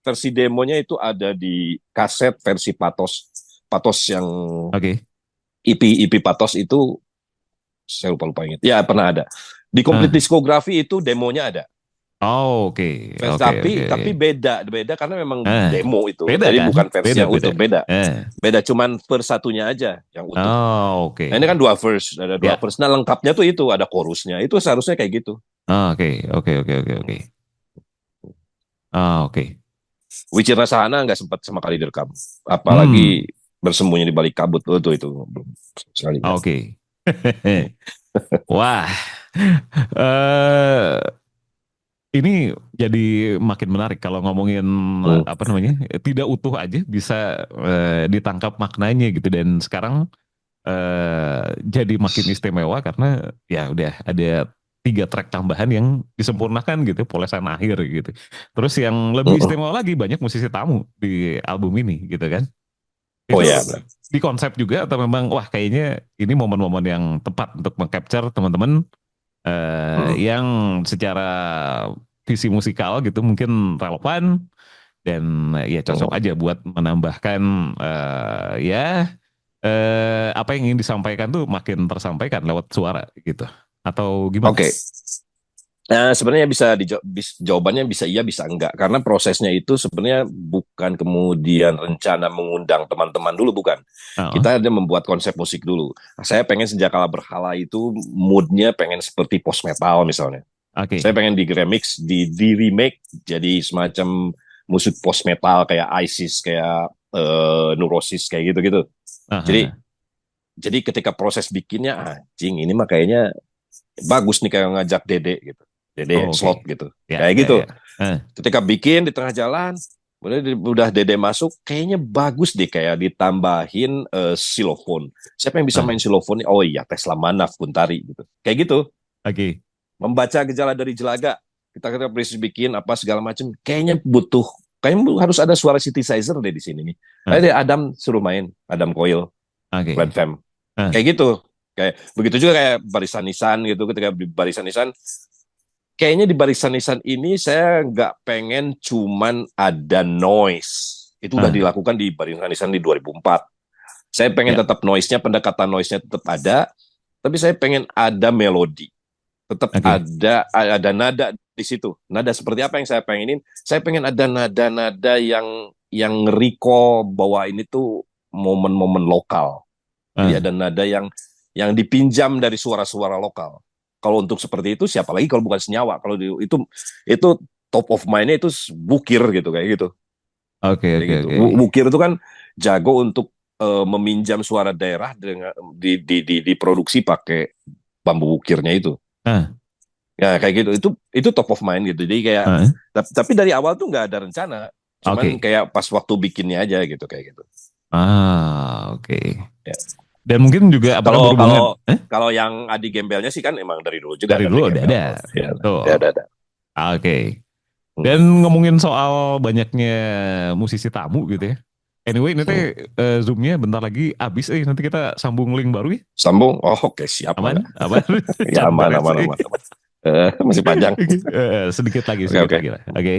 Versi demonya itu ada di kaset versi Patos. Patos yang Oke. EP Patos itu saya lupa ingat. Ya pernah ada. Di Complete Ah. Discography itu demonya ada. Oh, oke. Oke, oke. Tapi beda karena memang Ah. demo itu. Beda Jadi kan? bukan versi Beda, yang beda. utuh, beda. Eh. Beda cuman verse satunya aja yang utuh. Oh, Nah, ini oke. kan 2 verse, ada dua Ya. verse. Nah, lengkapnya tuh itu ada chorusnya. Itu seharusnya kayak gitu. Oh, oke. Oke, oke, oke, oke. Ah, oke. Wichita Sahana nggak sempat sama kali direkam. Hmm. Apalagi bersembunyi di balik kabut itu belum sekali nggak. Oke. Wah. Eh ini jadi makin menarik kalau ngomongin Hmm. apa namanya, tidak utuh aja bisa ditangkap maknanya gitu, dan sekarang jadi makin istimewa karena ya udah ada 3 track tambahan yang disempurnakan gitu, polesan akhir gitu. Terus yang lebih Hmm. istimewa lagi, banyak musisi tamu di album ini gitu kan. Oh Itu ya, benar. di konsep juga atau memang wah kayaknya ini momen-momen yang tepat untuk meng-capture teman-teman Hmm. yang secara visi musikal gitu mungkin relevan, dan ya cocok Hmm. aja buat menambahkan ya apa yang ingin disampaikan tuh makin tersampaikan lewat suara gitu, atau gimana? Oke. Nah, sebenarnya jawabannya bisa iya bisa enggak karena prosesnya itu sebenarnya bukan kemudian rencana mengundang teman-teman dulu bukan. Oh, Kita ada membuat konsep musik dulu. Saya pengen sejak kala berhala itu moodnya pengen seperti post metal misalnya. Saya oke. pengen di remix, di remake jadi semacam musik post metal kayak ISIS, kayak Neurosis kayak gitu-gitu. Jadi Aha. jadi ketika proses bikinnya anjing ini mah kayaknya bagus nih kayak ngajak Dede gitu. Dede Oh, slot oke. gitu. Ya, Kayak ya, gitu. ya. Ketika bikin di tengah jalan, udah Dede masuk, kayaknya bagus deh kayak ditambahin xylophone. Siapa yang bisa Ah, main xylophone? Oh iya, Tesla Manaf, Kuntari gitu. Kayak gitu. oke. Membaca gejala dari jelaga. Kita proses bikin apa segala macam. Kayaknya harus ada suara synthesizer deh di sini nih. Ah, Deh Adam suruh main, Adam Coyle, Red oke. Fam. Ah, Kayak gitu. Kayak begitu juga kayak barisan nisan gitu ketika di barisan nisan kayaknya di barisan nisan ini saya nggak pengen cuman ada noise. Itu udah ah, dilakukan di barisan nisan di 2004. Saya pengen ya, tetap noise-nya, pendekatan noise-nya tetap ada, tapi saya pengen ada melodi. Tetap oke. ada nada di situ. Nada seperti apa yang saya pengenin? Saya pengen ada nada-nada yang yang nge-recall bahwa ini tuh momen-momen lokal. Jadi Ah, ada nada yang dipinjam dari suara-suara lokal. Kalau untuk seperti itu siapa lagi kalau bukan senyawa. Kalau itu top of mind-nya itu Bukir gitu kayak gitu. oke Kayak oke gitu. oke. Bukir itu kan jago untuk meminjam suara daerah dengan diproduksi pakai bambu bukirnya itu. Ah, Ya kayak gitu. Itu top of mind gitu. Jadi kayak ah, tapi dari awal tuh nggak ada rencana. Cuman oke. kayak pas waktu bikinnya aja gitu kayak gitu. Oke. Ya. Dan mungkin juga apakah Kalau berhubungan? kalau kalau yang Adi Gembelnya sih kan emang dari dulu juga Dari ada Adi dulu udah Gembel. ada. Ya, Betul. ada. Oke. Dan Hmm. ngomongin soal banyaknya musisi tamu gitu ya. Anyway, nanti Hmm. Zoom-nya bentar lagi habis. Nanti kita sambung link baru ya. Sambung. Oh, oke, siap, Aman? mangga. Aman? Ya, Can aman, beres. aman, aman, aman. Masih panjang. Sedikit lagi, Oke, sedikit oke. lagi lah. Oke.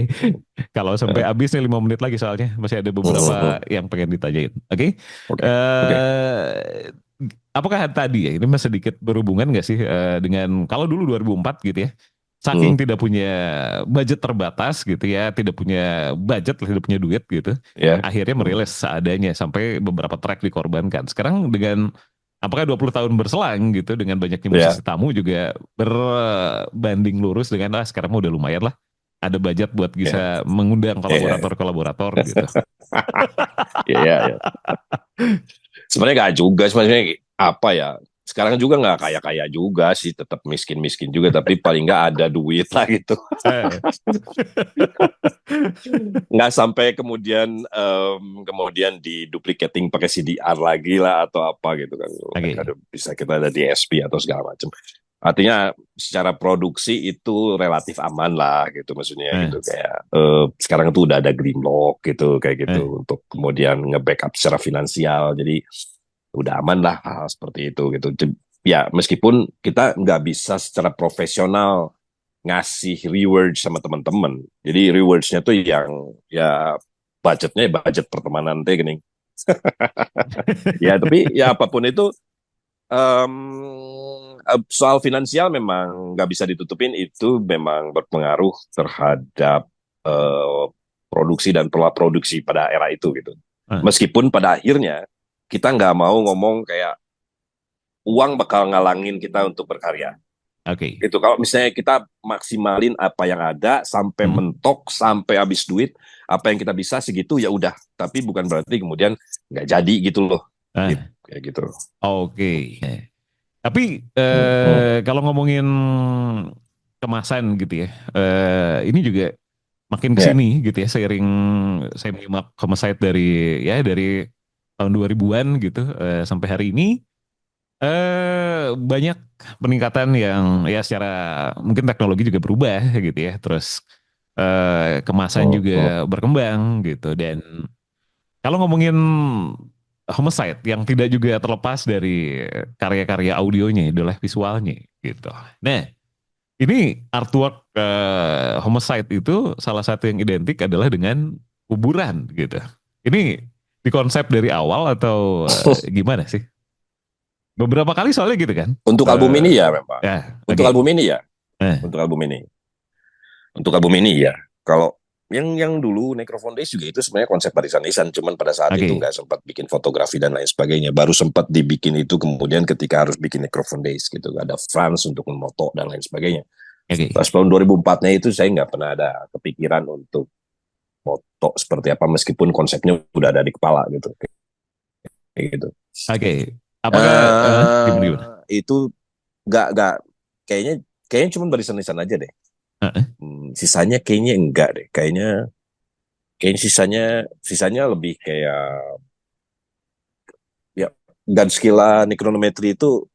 Kalau sampai Eh, habis nih 5 menit lagi soalnya masih ada hmm, beberapa hmm. yang pengen ditanyain. Oke. Oke, oke. Eh, apakah tadi ya ini masih sedikit berhubungan nggak sih dengan kalau dulu 2004 gitu ya? Hmm. Saking tidak punya budget terbatas gitu ya, tidak punya budget, tidak punya duit gitu. Ya. Akhirnya Hmm. merilis seadanya sampai beberapa track dikorbankan. Sekarang dengan apakah 20 tahun berselang gitu dengan banyaknya musisi Ya. tamu juga berbanding lurus dengan sekarang mah udah lumayan lah ada budget buat Ya. bisa mengundang Ya, ya, ya. kolaborator-kolaborator gitu. Ya, ya, ya. Sebenarnya nggak juga, sebenarnya apa ya? Sekarang juga nggak kaya-kaya juga sih, tetap miskin-miskin juga, tapi paling nggak ada duit lah gitu. Eh, Nggak sampai kemudian diduplicating pakai CDR lagi lah atau apa gitu kan. Oke. Bisa kita ada DSP atau segala macam. Artinya secara produksi itu relatif aman lah gitu maksudnya Eh, gitu kayak sekarang tuh udah ada Grimlock gitu kayak eh. gitu untuk kemudian nge-backup secara finansial. Jadi udah aman lah hal seperti itu gitu. Ya meskipun kita nggak bisa secara profesional ngasih reward sama teman-teman. Jadi rewardsnya tuh yang ya budgetnya budget pertemanan teh gini. Ya tapi ya apapun itu soal finansial memang nggak bisa ditutupin itu memang berpengaruh terhadap eh, produksi dan pola produksi pada era itu gitu. Eh, Meskipun pada akhirnya kita nggak mau ngomong kayak uang bakal ngalangin kita untuk berkarya Oke. gitu. Kalau misalnya kita maksimalin apa yang ada sampai Hmm. mentok sampai habis duit, apa yang kita bisa segitu ya udah. Tapi bukan berarti kemudian nggak jadi gitu loh, gitu Eh, kayak gitu. oke. Tapi Hmm, hmm. kalau ngomongin kemasan gitu ya, ini juga makin Ya, kesini gitu ya seiring saya menyimak homicide dari ya dari tahun 2000-an gitu sampai hari ini banyak peningkatan yang ya secara mungkin teknologi juga berubah gitu ya terus kemasan hmm, hmm. juga berkembang gitu dan kalau ngomongin homicide yang tidak juga terlepas dari karya-karya audionya adalah visualnya gitu. Nah ini artwork homicide itu salah satu yang identik adalah dengan kuburan gitu. Ini dikonsep dari awal atau gimana sih? Beberapa kali soalnya gitu kan. Untuk album ini ya memang. Ya, Untuk oke. album ini ya. Eh, Untuk album ini. Untuk album ini ya. Kalau yang dulu Necrophone Days juga itu sebenarnya konsep barisan nisan, cuman pada saat itu oke. nggak sempat bikin fotografi dan lain sebagainya. Baru sempat dibikin itu kemudian ketika harus bikin Necrophone Days gitu. Ada France untuk memoto dan lain sebagainya. Oke. Pas tahun 2004-nya itu saya nggak pernah ada kepikiran untuk foto seperti apa meskipun konsepnya udah ada di kepala gitu. Kayak gitu. Oke. Apakah gimana gimana? Itu nggak kayaknya kayaknya cuma barisan-barisan aja deh. Eh, Sisanya kayaknya enggak deh. Kayaknya sisanya lebih kayak ya dan skilla nekronometri itu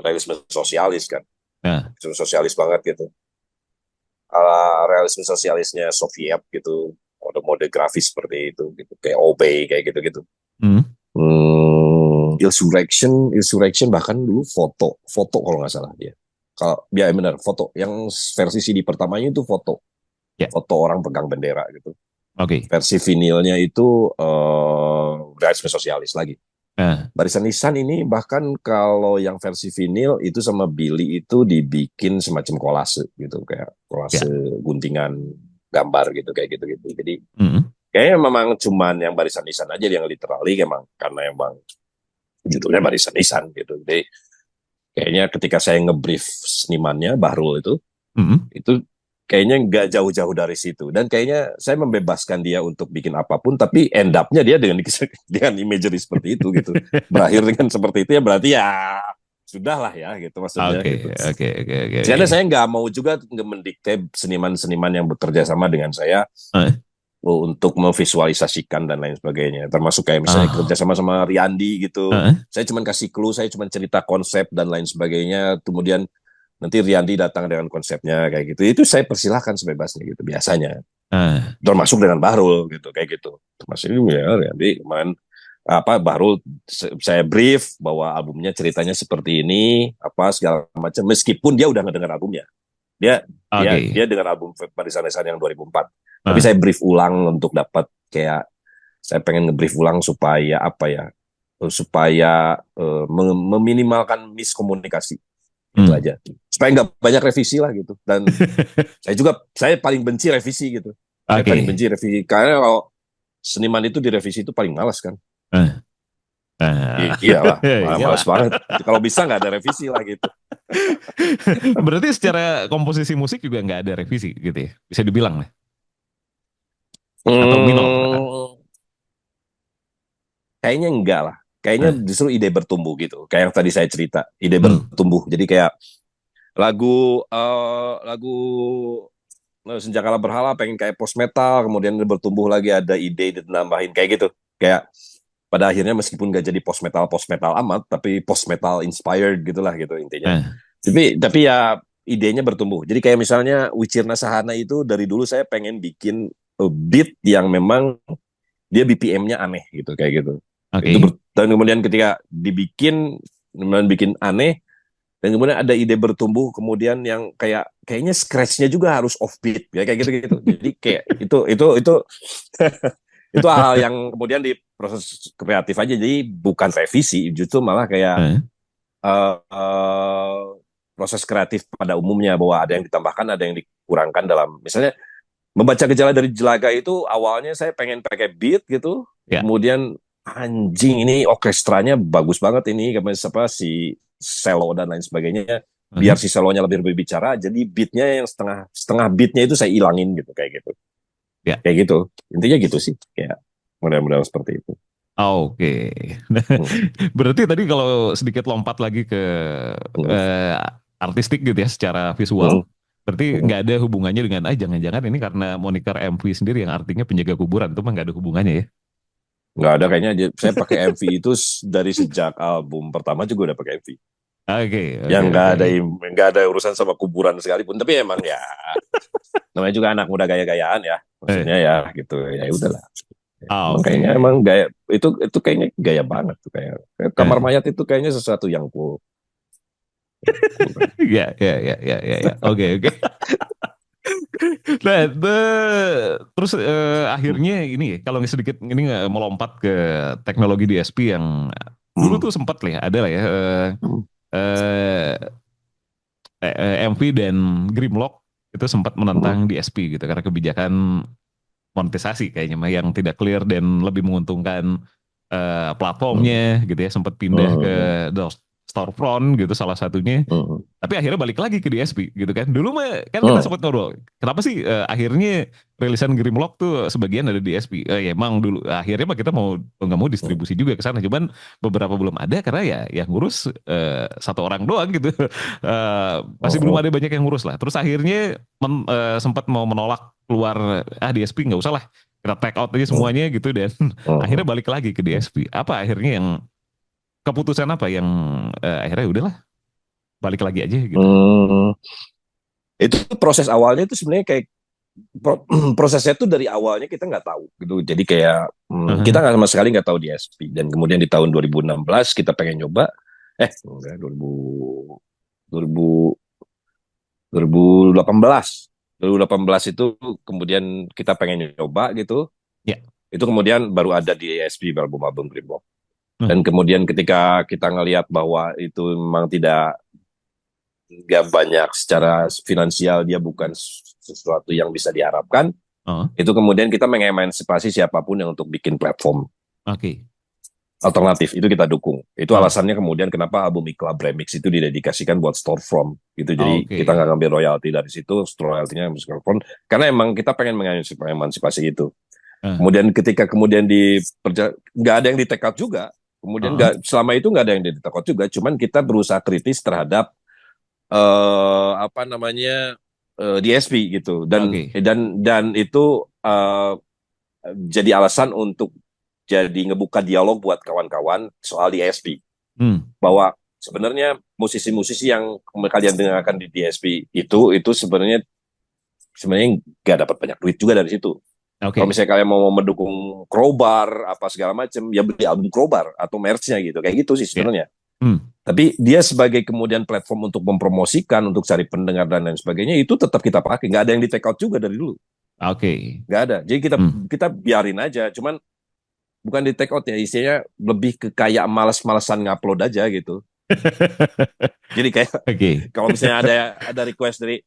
realisme sosialis kan. Nah, Sosialis banget gitu. Realisme sosialisnya Soviet gitu. Mode-mode grafis seperti itu gitu. Kayak Obey kayak gitu-gitu. hmm, Insurrection bahkan dulu foto kalau nggak salah dia. Kalau ya benar foto. Yang versi CD pertamanya itu ya, foto orang pegang bendera gitu. oke. Versi vinilnya itu realisme sosialis lagi. Nah, Barisan Nisan ini bahkan kalau yang versi vinil itu sama Billy itu dibikin semacam kolase gitu kayak ya, kolase guntingan gambar gitu kayak gitu gitu. Jadi hmm, kayaknya memang cuman yang barisan nisan aja yang literally emang karena emang judulnya barisan nisan gitu. Jadi kayaknya ketika saya ngebrief senimannya Bahrul Mm-mm. itu kayaknya nggak jauh-jauh dari situ. Dan kayaknya saya membebaskan dia untuk bikin apapun, tapi end up-nya dia dengan dengan imagery seperti itu gitu. Berakhir dengan seperti itu ya berarti ya sudah lah ya gitu maksudnya Oke, gitu. oke, oke, oke, oke. Karena saya nggak mau juga mendikte seniman-seniman yang bekerja sama dengan saya Eh, untuk memvisualisasikan dan lain sebagainya. Termasuk kayak misalnya kerja Ah, sama Riyandi gitu. eh, Saya cuma kasih clue, saya cuma cerita konsep dan lain sebagainya. Kemudian nanti Riyandi datang dengan konsepnya kayak gitu. Itu saya persilahkan sebebasnya gitu biasanya. eh. Termasuk dengan Bahrul gitu kayak gitu. Termasuk ya Riyandi kemarin apa Bahrul saya brief bahwa albumnya ceritanya seperti ini apa segala macam meskipun dia udah ngedengar albumnya. Dia dia Oke. dia dengan album Barisan Nisan yang 2004. Tapi Eh, saya brief ulang untuk dapat kayak saya pengen ngebrief ulang supaya apa ya? Supaya meminimalkan miskomunikasi itu hmm. aja. Supaya nggak banyak revisi lah gitu. Dan saya paling benci revisi gitu. Saya paling Oke. benci revisi karena kalau seniman itu direvisi itu paling malas kan. Eh, eh. Iyalah, malas Iyalah. banget. Kalau bisa nggak ada revisi lah gitu. Berarti secara komposisi musik juga nggak ada revisi gitu ya? Bisa dibilang lah. Atau minor? Hmm, kayaknya enggak lah. Kayaknya Eh, justru ide bertumbuh gitu. Kayak yang tadi saya cerita, ide hmm. bertumbuh. Jadi kayak lagu Senjakala Berhala pengen kayak post metal, kemudian bertumbuh lagi ada ide ditambahin kayak gitu. Kayak pada akhirnya meskipun gak jadi post metal amat, tapi post metal inspired gitulah gitu intinya. Eh, Tapi ya idenya bertumbuh. Jadi kayak misalnya Wicirna Sahana itu dari dulu saya pengen bikin beat yang memang dia BPM-nya aneh gitu kayak gitu. oke. Dan kemudian ketika dibikin kemudian bikin aneh dan kemudian ada ide bertumbuh kemudian yang kayaknya scratch-nya juga harus offbeat ya kayak gitu-gitu. Jadi kayak itu itu hal yang kemudian di proses kreatif aja jadi bukan revisi justru malah kayak Eh, uh, uh, proses kreatif pada umumnya bahwa ada yang ditambahkan ada yang dikurangkan dalam misalnya membaca gejala dari Jelaga itu awalnya saya pengen pakai beat gitu ya. kemudian anjing ini orkestranya bagus banget ini apa si selo dan lain sebagainya biar Eh, si selonya lebih berbicara jadi beatnya yang setengah setengah beatnya itu saya ilangin gitu ya. kayak gitu intinya gitu sih kayak model-model seperti itu. Oke. Hmm. Berarti tadi kalau sedikit lompat lagi ke Hmm. eh, artistik gitu ya secara visual, Hmm. berarti Hmm. nggak ada hubungannya dengan jangan-jangan ini karena moniker MV sendiri yang artinya penjaga kuburan itu mah nggak ada hubungannya ya? Nggak ada kayaknya saya pakai MV itu dari sejak album pertama juga udah pakai MV Oke, oke, yang oke. nggak ada urusan sama kuburan sekalipun tapi emang ya namanya juga anak muda gaya-gayaan ya Eh, maksudnya ya gitu ya udahlah emang oke. kayaknya emang gaya itu kayaknya gaya banget tuh kayak kamar Eh, mayat itu kayaknya sesuatu yang cool kan. ya, ya, ya, ya, ya, ya. Oke, oke. Nah, terus Hmm. akhirnya ini ya, kalau nggak sedikit ini nggak melompat ke teknologi DSP yang dulu Hmm. tuh sempat lah ya, ada lah ya. Hmm. Eh, MV dan Grimlock itu sempat Hmm. menentang DSP gitu karena kebijakan monetisasi kayaknya mah yang tidak clear dan lebih menguntungkan Hmm. platformnya gitu ya sempat pindah ke Hmm. storefront gitu salah satunya Hmm. tapi akhirnya balik lagi ke DSP gitu kan dulu mah kan kita Hmm. sempat ngobrol kenapa sih akhirnya rilisan Grimlock tuh sebagian ada di DSP ya emang dulu akhirnya mah kita mau nggak mau Hmm. distribusi juga ke sana cuman beberapa belum ada karena ya yang ngurus satu orang doang gitu masih belum Hmm. ada banyak yang ngurus lah terus akhirnya sempat mau menolak keluar DSP nggak usah lah kita take out aja Hmm. semuanya gitu dan akhirnya Hmm. balik lagi ke DSP apa akhirnya yang keputusan apa yang akhirnya udahlah balik lagi aja gitu. Hmm. Itu proses awalnya itu sebenarnya kayak prosesnya tuh dari awalnya kita nggak tahu gitu. Jadi kayak kita Aha. nggak sama sekali nggak tahu di SP dan kemudian di tahun 2016 kita pengen nyoba enggak 2000 2018 2018 itu kemudian kita pengen nyoba gitu. Ya. Itu kemudian baru ada di ESP album-album Greenbox. Hmm. Dan kemudian ketika kita ngelihat bahwa itu memang tidak nggak banyak secara finansial dia bukan sesuatu yang bisa diharapkan Oh, Itu kemudian kita mengemansipasi siapapun yang untuk bikin platform oke. alternatif, itu kita dukung. Itu Oh, alasannya kemudian kenapa album Iqlab Remix itu didedikasikan buat Storefront gitu. Jadi kita oke. nggak ngambil royalti dari situ, royaltinya Storefront, karena emang kita pengen mengemansipasi itu. Eh, Kemudian ketika kemudian nggak ada yang di take out juga. Kemudian oh, nggak, selama itu nggak ada yang di take out juga. Cuman kita berusaha kritis terhadap apa namanya DSP gitu, oke. dan itu jadi alasan untuk jadi ngebuka dialog buat kawan-kawan soal DSP, Hmm, bahwa sebenarnya musisi-musisi yang kalian dengarkan di DSP itu sebenarnya nggak dapat banyak duit juga dari situ. Kalau oke. misalnya kalian mau mendukung Crowbar apa segala macam, ya beli album Crowbar atau merch-nya gitu, kayak gitu sih Ya. sebenarnya. Hmm, Tapi dia sebagai kemudian platform untuk mempromosikan, untuk cari pendengar dan lain sebagainya, itu tetap kita pakai. Nggak ada yang di take out juga dari dulu. oke. Nggak ada. Jadi kita Hmm. kita biarin aja. Cuman bukan di take out ya, istilahnya lebih ke kayak males-malesan ngupload aja gitu. Jadi kayak Oke. kalau misalnya ada request dari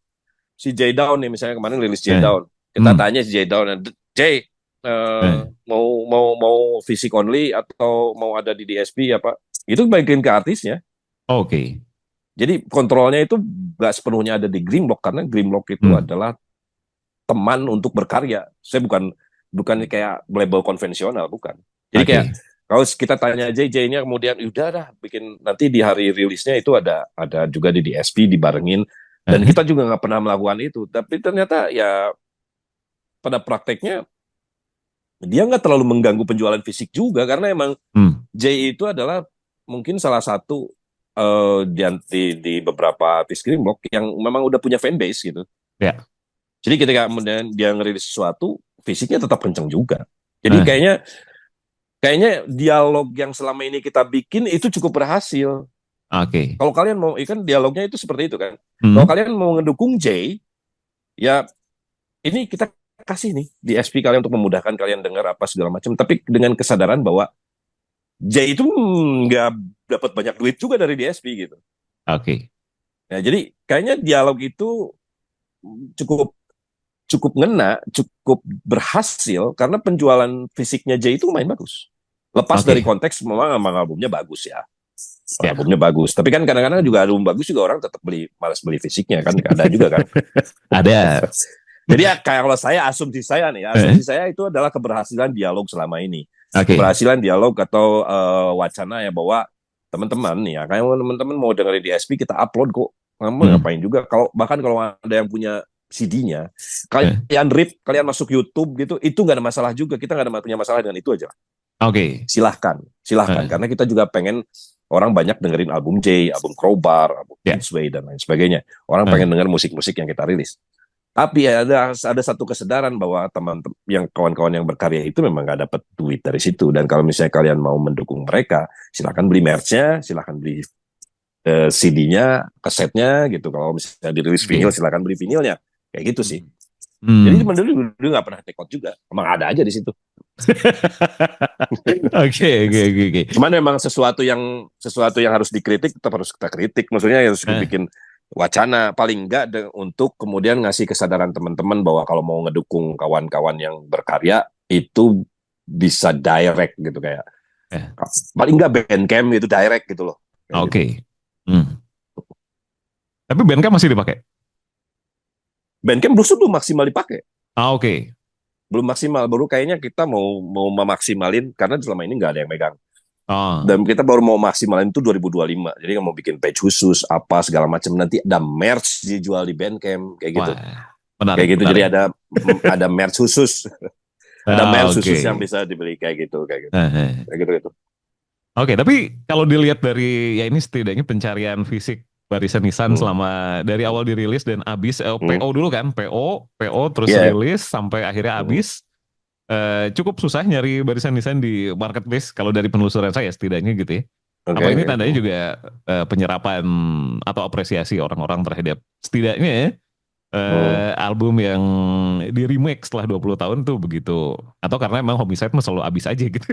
si J Down nih, misalnya kemarin rilis J Eh, Down, kita hmm, tanya si J Down, J, eh, mau mau fisik only atau mau ada di DSP apa? Itu bagian ke artisnya. oke. Jadi kontrolnya itu nggak sepenuhnya ada di Grimlock, karena Grimlock itu Hmm, adalah teman untuk berkarya. Saya bukan kayak label konvensional, bukan. Jadi kayak oke. kalau kita tanya JJ-nya kemudian udah dah bikin nanti di hari rilisnya itu ada juga di DSP dibarengin, dan Eh, kita juga nggak pernah melakukan itu. Tapi ternyata ya pada prakteknya dia nggak terlalu mengganggu penjualan fisik juga, karena emang hmm, J itu adalah mungkin salah satu di beberapa artis Grimlock yang memang udah punya fanbase gitu. ya. Jadi ketika kemudian dia ngerilis sesuatu, fisiknya tetap kenceng juga. Jadi Eh, kayaknya kayaknya dialog yang selama ini kita bikin itu cukup berhasil. oke. Kalau kalian mau, ikan dialognya itu seperti itu kan. Kalau Hmm, kalian mau ngedukung J, ya ini kita kasih nih di SP kalian untuk memudahkan kalian dengar apa segala macam. Tapi dengan kesadaran bahwa J itu nggak dapat banyak duit juga dari DSP gitu. oke. Nah, jadi kayaknya dialog itu cukup cukup ngena, cukup berhasil karena penjualan fisiknya J itu lumayan bagus. Lepas dari Oke. konteks memang albumnya bagus ya. Ya. Albumnya bagus. Tapi kan kadang-kadang juga album bagus juga orang tetap malas beli fisiknya kan, ada juga kan. Ada. Jadi ya kayak kalau saya Eh, asumsi saya itu adalah keberhasilan dialog selama ini. oke. Keberhasilan dialog atau wacana ya, bahwa teman-teman nih ya, kayak teman-teman mau dengerin di SP kita upload kok. Kamu Hmm, ngapain juga, kalau bahkan kalau ada yang punya CD-nya, eh, kalian rip, kalian masuk YouTube gitu, itu nggak ada masalah juga. Kita nggak ada punya masalah dengan itu aja. oke. Silahkan, silahkan. Eh, Karena kita juga pengen orang banyak dengerin album J, album Crowbar, album ya. Kingsway dan lain sebagainya. Orang Eh, pengen denger musik-musik yang kita rilis. Tapi ya ada satu kesadaran bahwa teman-teman yang kawan-kawan yang berkarya itu memang nggak dapat duit dari situ. Dan kalau misalnya kalian mau mendukung mereka, silakan beli merch-nya, silakan beli CD-nya, kasetnya gitu. Kalau misalnya dirilis vinyl, oke. silakan beli vinilnya. Kayak gitu sih. Hmm. Jadi Hmm. teman dulu nggak pernah take out juga. Emang ada aja di situ. Oke, oke, oke, oke. Cuman memang sesuatu yang harus dikritik tetap harus kita kritik. Maksudnya harus Eh, bikin wacana paling enggak untuk kemudian ngasih kesadaran teman-teman bahwa kalau mau ngedukung kawan-kawan yang berkarya itu bisa direct gitu, kayak eh, paling enggak Bandcamp gitu direct gitu loh. Kayak gitu. oke. Hmm. Tapi Bandcamp masih dipakai? Bandcamp belum maksimal dipakai. Ah, oke. Belum maksimal, baru kayaknya kita mau memaksimalin karena selama ini nggak ada yang megang. Ah, Dan kita baru mau maksimalin itu 2025. Jadi mau bikin page khusus apa segala macam, nanti ada merch dijual di Bandcamp kayak gitu. wah, menarik, Kayak gitu. Jadi menarik. ada merch khusus. Ada Ah, merch oke. khusus yang bisa dibeli kayak gitu, kayak gitu. Eh. Kayak gitu gitu. Oke, tapi kalau dilihat dari ya ini setidaknya pencarian fisik barisan Nisan Hmm. selama dari awal dirilis dan habis Hmm. PO dulu kan, PO terus Iya. rilis sampai akhirnya Hmm. habis. Cukup susah nyari barisan Nisan di marketplace kalau dari penelusuran saya setidaknya gitu ya. Oke, Apa ini oke. tandanya juga penyerapan atau apresiasi orang-orang terhadap setidaknya ya, Hmm. album yang di remake setelah 20 tahun tuh begitu, atau karena emang Homicide mah selalu habis aja gitu.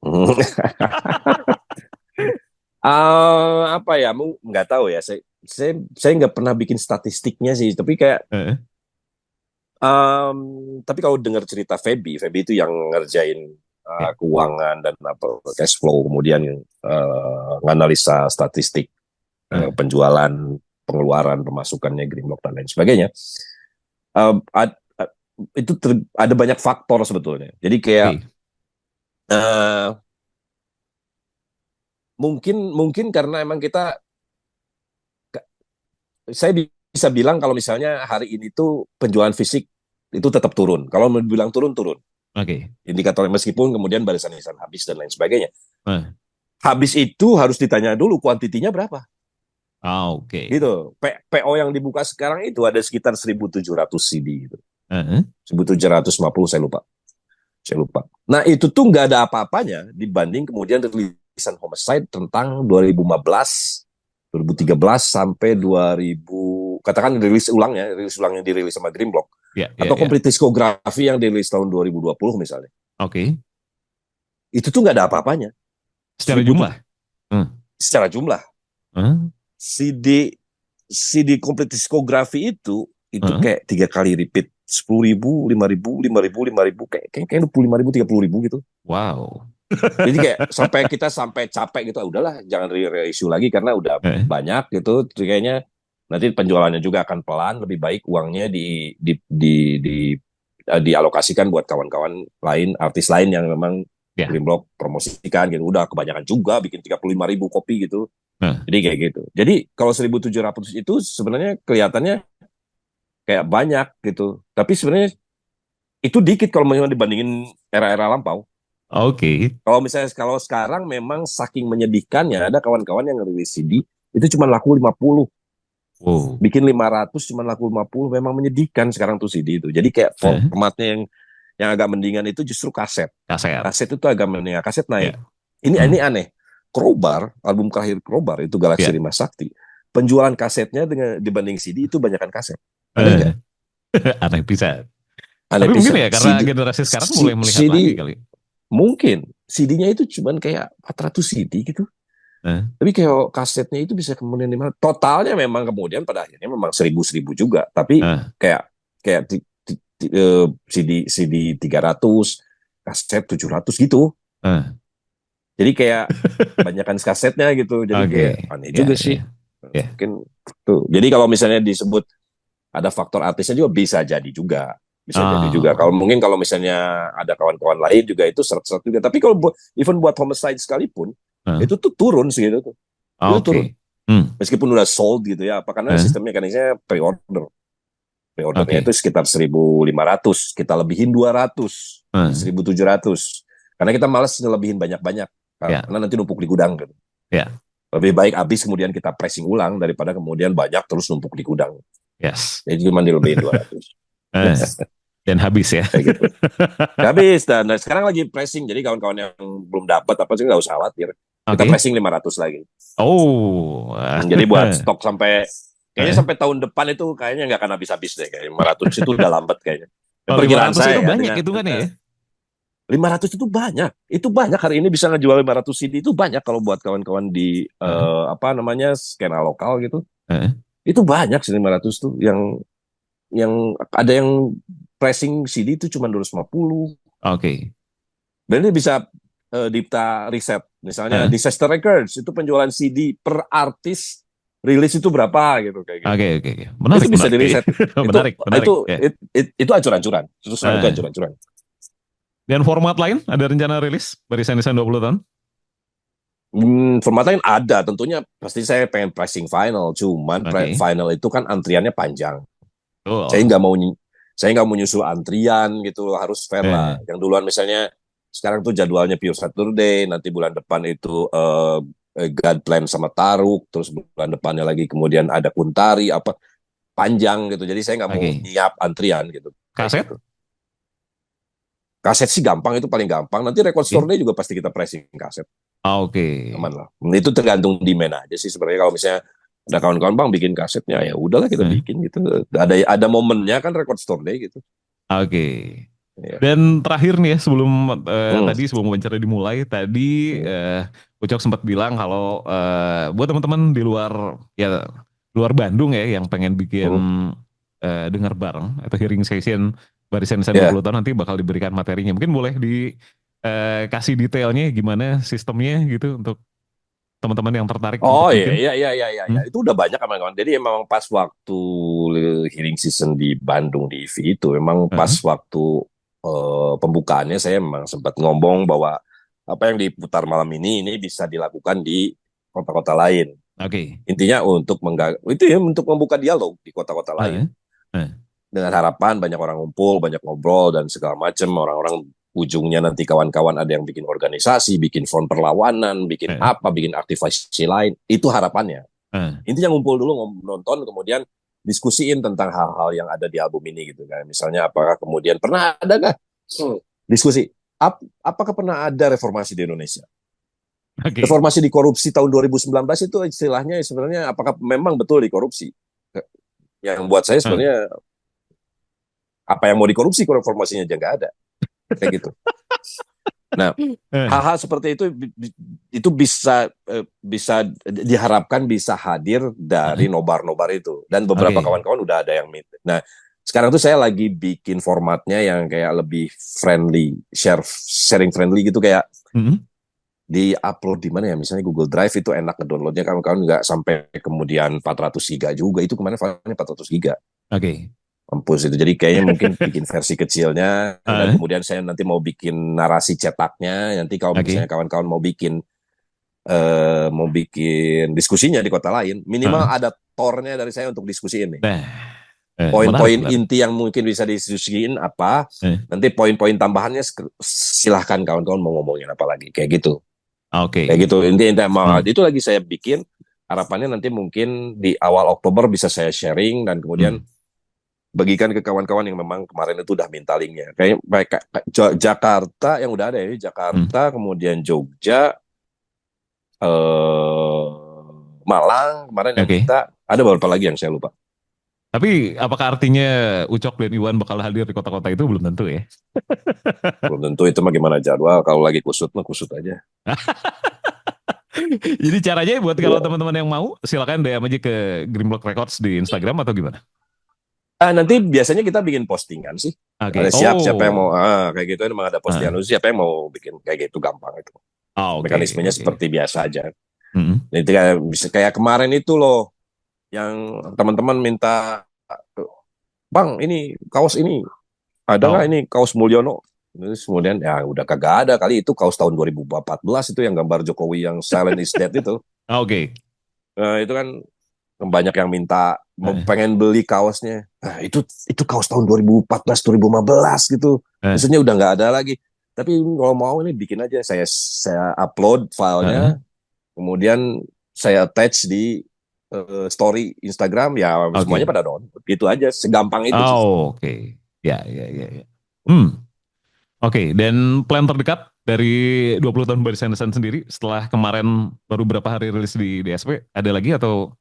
Hmm. Apa ya? Nggak tahu ya. Saya nggak pernah bikin statistiknya sih. Tapi kayak Eh, Tapi kalau dengar cerita Feby itu yang ngerjain Ya. keuangan dan apa cash flow, kemudian nganalisa statistik Eh, penjualan, pengeluaran, pemasukannya Greenblock dan lain sebagainya. Uh, ad, itu ada banyak faktor sebetulnya. Jadi kayak Oke. uh, mungkin mungkin karena emang saya bisa bilang kalau misalnya hari ini tuh penjualan fisik itu tetap turun. Kalau mau bilang turun turun. Oke. Indikator meskipun kemudian barisan-barisan habis dan lain sebagainya. Eh, Habis itu harus ditanya dulu kuantitinya berapa. oke. Gitu. PO yang dibuka sekarang itu ada sekitar 1.700 CD gitu. Eh, 1.750 saya lupa. Saya lupa. Nah itu tuh nggak ada apa-apanya dibanding kemudian rilisan Homicide tentang 2015, 2013 sampai 2000, katakan rilis ulang yang dirilis sama Greenblock, ya, ya, atau ya. Complete Discography yang dirilis tahun 2020 misalnya. Oke. Itu tuh nggak ada apa-apanya. Secara 1000 jumlah. Eh, secara jumlah. eh, CD CD Complete Discography itu eh. kayak 3 kali repeat, 10.000, 5.000, 5.000, 5.000, kayak 25.000, 30.000 gitu. Wow. Jadi kayak sampai capek gitu, udahlah jangan reissue lagi karena udah Eh, banyak gitu. Jadi kayaknya nanti penjualannya juga akan pelan, lebih baik uangnya dialokasikan buat kawan-kawan lain, artis lain yang memang ya. Greenblock promosikan gitu. Udah kebanyakan juga bikin 35.000 kopi gitu. Eh, Jadi kayak gitu. Jadi kalau 1.700 itu sebenarnya kelihatannya kayak banyak gitu. Tapi sebenarnya itu dikit kalau misalnya dibandingin era-era lampau. oke. Kalau sekarang memang saking menyedihkannya, ada kawan-kawan yang ngerilis CD itu cuma laku 50, Wow. bikin 500 cuma laku 50, memang menyedihkan sekarang tuh CD itu. Jadi kayak Eh, formatnya yang agak mendingan itu justru kaset. kaset. Kaset itu agak mendingan, kaset naik. Ya. Ini Hmm. aneh. Crowbar, album terakhir Crowbar itu Galaxy Ya. 5 Sakti. Penjualan kasetnya dengan dibanding CD itu banyakkan kaset. Aneh Eh, nggak? aneh bisa. Aneh Tapi mungkin pisan. ya karena generasi sekarang mulai melihat lagi CD kali. mungkin CD-nya itu cuman kayak 400 CD gitu. Eh, Tapi kayak kasetnya itu bisa kemudian totalnya memang kemudian pada akhirnya memang seribu juga. Tapi eh, kayak kayak CD 300, kaset 700 gitu. eh. Jadi kayak banyakkan kasetnya gitu. Jadi Oke. kayak aneh Ya, juga ya, sih. ya. Mungkin tuh. Jadi kalau misalnya disebut ada faktor artisnya juga bisa jadi juga. Bisa jadi juga. Oh. Kalau misalnya ada kawan-kawan lain juga itu seret-seret juga. Tapi kalau even buat Homicide sekalipun Eh, itu tuh turun sih gitu tuh. Itu turun. oke. Hmm. Meskipun udah sold gitu ya, apa karena Eh, sistem mekanisnya pre-order. Pre-ordernya itu oke. sekitar 1.500, kita lebihin 200, jadi Eh, 1.700. Karena kita malas ngelebihin banyak-banyak ya, karena nanti numpuk di gudang gitu. ya. Lebih baik habis kemudian kita pressing ulang daripada kemudian banyak terus numpuk di gudang. Yes. Jadi cuma dilebihin 200. Eh, dan habis ya. Kayak gitu. Habis dan sekarang lagi pressing. Jadi kawan-kawan yang belum dapat apa sih nggak usah khawatir. Kita Oke. pressing 500 lagi. Oh. Jadi buat stok sampai kayaknya Eh, sampai tahun depan itu kayaknya nggak akan habis-habis deh, kayak 500 itu udah lambat kayaknya. kalau Perkiraan 500 itu saya ya banyak dengan hitungannya ya. 500 itu banyak. Itu banyak hari ini bisa ngejual 500 CD itu banyak kalau buat kawan-kawan di Eh, apa namanya skena lokal gitu. eh, Itu banyak sih 500 tuh yang ada yang pressing CD itu cuma 250. oke. Dan ini bisa Dipta riset. Misalnya Eh, Disaster Records itu penjualan CD per artis rilis itu berapa gitu kayak oke, gitu. oke, oke. Itu Menarik, bisa menarik. diriset. Itu Menarik, menarik. Ya. itu acuran-acuran. Terus terang itu Eh, acuran-acuran. dan format lain ada rencana rilis barisan-barisan 20 tahun? Formatnya ada, tentunya pasti saya pengen pricing final, cuman Oke. final itu kan antriannya panjang. Saya Oh. nggak mau saya nggak mau nyusul antrian gitu, harus fair lah. Eh, Yang duluan misalnya sekarang tuh jadwalnya Pure Saturday, nanti bulan depan itu Godplan sama Taruk, terus bulan depannya lagi kemudian ada Kuntari apa panjang gitu. Jadi saya nggak mau oke. nyiap antrian gitu, kayak Kaset? gitu. Kaset sih gampang, itu paling gampang. Nanti Record Store Oke. Day juga pasti kita pricing kaset. Oke. Aman lah. Itu tergantung demand aja sih sebenarnya. Kalau misalnya ada kawan-kawan bang bikin kasetnya, ya udahlah kita Eh, bikin gitu. Ada momennya kan Record Store Day gitu. oke. Ya. Dan terakhir nih ya sebelum Hmm. tadi sebelum wawancara dimulai tadi Hmm. Ucok sempat bilang kalau buat teman-teman di luar ya luar Bandung ya yang pengen bikin Hmm. dengar bareng atau hearing session Barisan-Nisan Ya. 20 tahun nanti bakal diberikan materinya. Mungkin boleh dikasih detailnya gimana sistemnya gitu untuk teman-teman yang tertarik untuk Oh iya, bikin. iya, iya, iya, iya, iya. Hmm? Itu udah banyak kawan-kawan. Jadi memang pas waktu hearing season di Bandung di IVI itu, memang pas Heeh. waktu pembukaannya saya memang sempat ngomong bahwa apa yang diputar malam ini bisa dilakukan di kota-kota lain. Oke. Intinya itu ya untuk membuka dialog di kota-kota lain Heeh. Heeh. dengan harapan banyak orang ngumpul, banyak ngobrol dan segala macam. Orang-orang ujungnya nanti kawan-kawan ada yang bikin organisasi, bikin front perlawanan, bikin Heeh. apa, bikin aktivasi lain. Itu harapannya. Heeh. Intinya ngumpul dulu nonton, kemudian diskusiin tentang hal-hal yang ada di album ini gitu kan. Misalnya apakah kemudian pernah ada nggak diskusi apakah pernah ada reformasi di Indonesia? Oke. Reformasi di korupsi tahun 2019 itu istilahnya sebenarnya apakah memang betul di korupsi? Yang buat saya Heeh. sebenarnya apa yang mau dikorupsi kalau reformasinya aja nggak ada kayak gitu. Nah, Heeh. hal-hal seperti itu bisa diharapkan bisa hadir dari Heeh. nobar-nobar itu dan beberapa Oke. kawan-kawan udah ada yang meet. Nah, sekarang tuh saya lagi bikin formatnya yang kayak lebih friendly, sharing friendly gitu kayak Hmm. di upload di mana ya misalnya Google Drive itu enak ngedownloadnya kawan-kawan nggak sampai kemudian 400 giga juga itu kemarin filenya 400 giga Oke. mampus itu jadi kayaknya mungkin bikin versi kecilnya dan Heeh. kemudian saya nanti mau bikin narasi cetaknya nanti kalau misalnya Oke. kawan-kawan mau bikin diskusinya di kota lain minimal Heeh. ada tornya dari saya untuk diskusi ini Nah, menarik, poin-poin menarik. inti yang mungkin bisa didiskusiin apa Eh, nanti poin-poin tambahannya silahkan kawan-kawan mau ngomongin apa lagi kayak Oke. gitu intinya Hmm. itu lagi saya bikin harapannya nanti mungkin di awal Oktober bisa saya sharing dan kemudian Hmm. bagikan ke kawan-kawan yang memang kemarin itu udah minta linknya. Kayak Jakarta yang udah ada ya, Hmm. Jakarta, kemudian Jogja, Malang kemarin yang Oke. minta. Ada beberapa lagi yang saya lupa. Tapi apakah artinya Ucok dan Iwan bakal hadir di kota-kota itu belum tentu ya? Belum tentu itu mah gimana jadwal. Kalau lagi kusut mah kusut aja. Jadi caranya buat kalau Iya. teman-teman yang mau silakan DM aja ke Grimlock Records di Instagram atau gimana? Nanti biasanya kita bikin postingan sih. Oke. Ada siapa yang mau Oh. kayak gitu memang ada postingan Ah. siapa yang mau bikin kayak gitu gampang itu. Oke, Mekanismenya oke. seperti biasa aja. Mm-mm. Jadi kayak bisa kayak kemarin itu loh yang teman-teman minta Bang, ini kaos ini ada nggak ini Oh. kaos Mulyono? Terus kemudian ya udah kagak ada kali itu kaos tahun 2014 itu yang gambar Jokowi yang Silent is Dead itu. Oke. Itu kan banyak yang minta Eh, pengen beli kaosnya. Nah, itu kaos tahun 2014 2015 gitu. eh, Maksudnya udah nggak ada lagi. Tapi kalau mau ini bikin aja saya upload eh. filenya, kemudian saya attach di story Instagram ya semuanya Oke. pada download. Gitu aja, segampang itu sih. Oh, oke. Ya, ya, ya, ya. Hmm. Oke, dan plan terdekat dari 20 tahun Barisan-Nisan sendiri setelah kemarin baru berapa hari rilis di DSP, ada lagi atau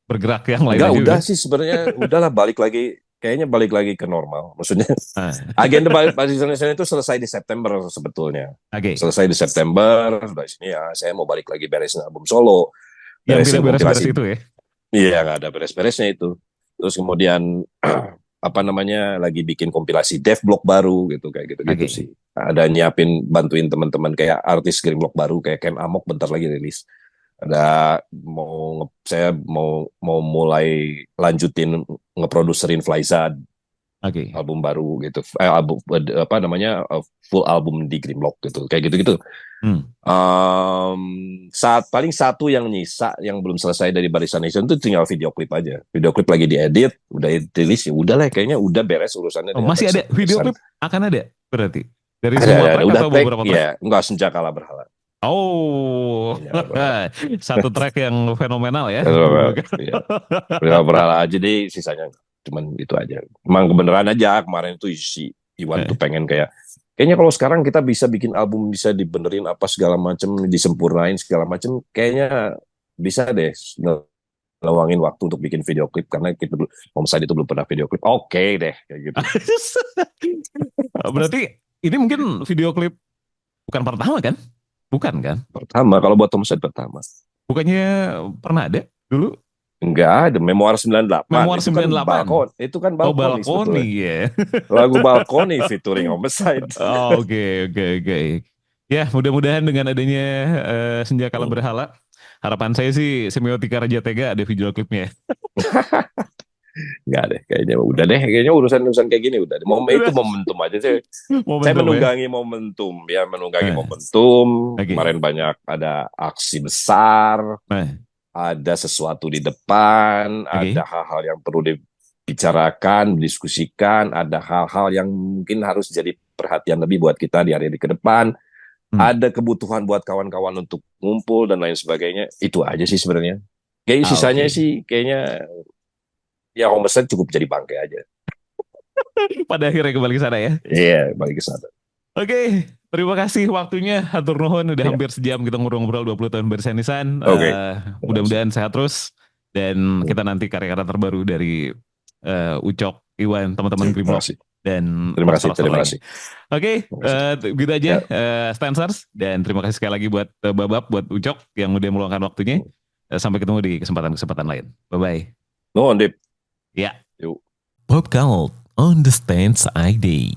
bergerak yang lain Enggak, aja udah udah? sih sebenarnya udahlah balik lagi kayaknya balik lagi ke normal. Maksudnya Ah, agenda Bali International itu selesai di September sebetulnya. oke. Selesai di September, udah sini ya saya mau balik lagi beresin album solo, Yang beresin tidak beres-beres kompilasi. itu ya? Iya, nggak ada beres-beresnya itu. Terus kemudian apa namanya lagi bikin kompilasi dev blog baru gitu kayak gitu-gitu Oke. sih. Ada nyiapin bantuin teman-teman kayak artis Green Block baru kayak Ken Amok bentar lagi rilis. Ada saya mau mulai lanjutin ngeproduserin Flyza Oke. album baru gitu album apa namanya full album di Grimlock gitu kayak gitu-gitu. Hmm. Saat paling satu yang nyisa yang belum selesai dari Barisan Nation itu tinggal video klip aja. Video klip lagi diedit, udah rilis ya udah lah kayaknya udah beres urusannya Oh, dengan masih ada Barisan video Nation. klip akan ada berarti dari semua Ada track udah atau tag beberapa track? ya enggak senjata kalah berhala. Oh, Senjata berhala. satu track yang fenomenal ya. Ya, berhala aja deh sisanya cuman itu aja. Emang kebenaran aja kemarin itu si Iwan tuh pengen kayaknya kalau sekarang kita bisa bikin album bisa dibenerin apa segala macam disempurnain segala macam kayaknya bisa deh ngeluangin waktu untuk bikin video klip karena kita belum Om Sadi itu belum pernah video klip oke deh kayak gitu Berarti ini mungkin video klip bukan pertama kan? Bukan kan? pertama kalau buat Om Sadi pertama Bukannya pernah ada dulu? Enggak ada Memoir 98. Memoir 98. Itu kan Oh, balkoni balkoni sebetulnya. ya. Lagu Balkoni featuring Homicide. Oh, oke. Ya, mudah-mudahan dengan adanya Senja Kala Hmm. Berhala, harapan saya sih Semiotika Raja Tega ada video klipnya. Enggak deh, kayaknya udah deh. Kayaknya urusan-urusan kayak gini udah. Itu Udah, momentum aja sih. Saya momentum ya. menunggangi momentum, ya menunggangi Nah, momentum. oke. Kemarin banyak ada aksi besar, Nah, ada sesuatu di depan, ada oke. hal-hal yang perlu dibicarakan, didiskusikan, ada hal-hal yang mungkin harus jadi perhatian lebih buat kita di hari-hari ke depan. Hmm, Ada kebutuhan buat kawan-kawan untuk ngumpul dan lain sebagainya. Itu aja sih sebenarnya. Kayak sisanya oke. sih kayaknya ya homestead cukup jadi bangke aja. Pada akhirnya kembali ke sana ya. Iya, balik ke sana. Oke, terima kasih waktunya. Hatur nuhun, udah Iya, hampir sejam kita ngobrol-ngobrol 20 tahun bersenisan. oke. Terima kasih. Mudah-mudahan sehat terus. Dan Hmm, kita nanti karya-karya terbaru dari Ucok, Iwan, teman-teman Terima Grimlock, kasih. dan Terima kasih. roster-roster Terima lainnya. kasih. Oke, Terima kasih. gitu aja, Ya. Stansers. Dan terima kasih sekali lagi buat Babab, buat Ucok yang udah meluangkan waktunya. Hmm. Sampai ketemu di kesempatan-kesempatan lain. Bye-bye. No, Dip. Ya. Yuk. Pop Gold on the Stance ID.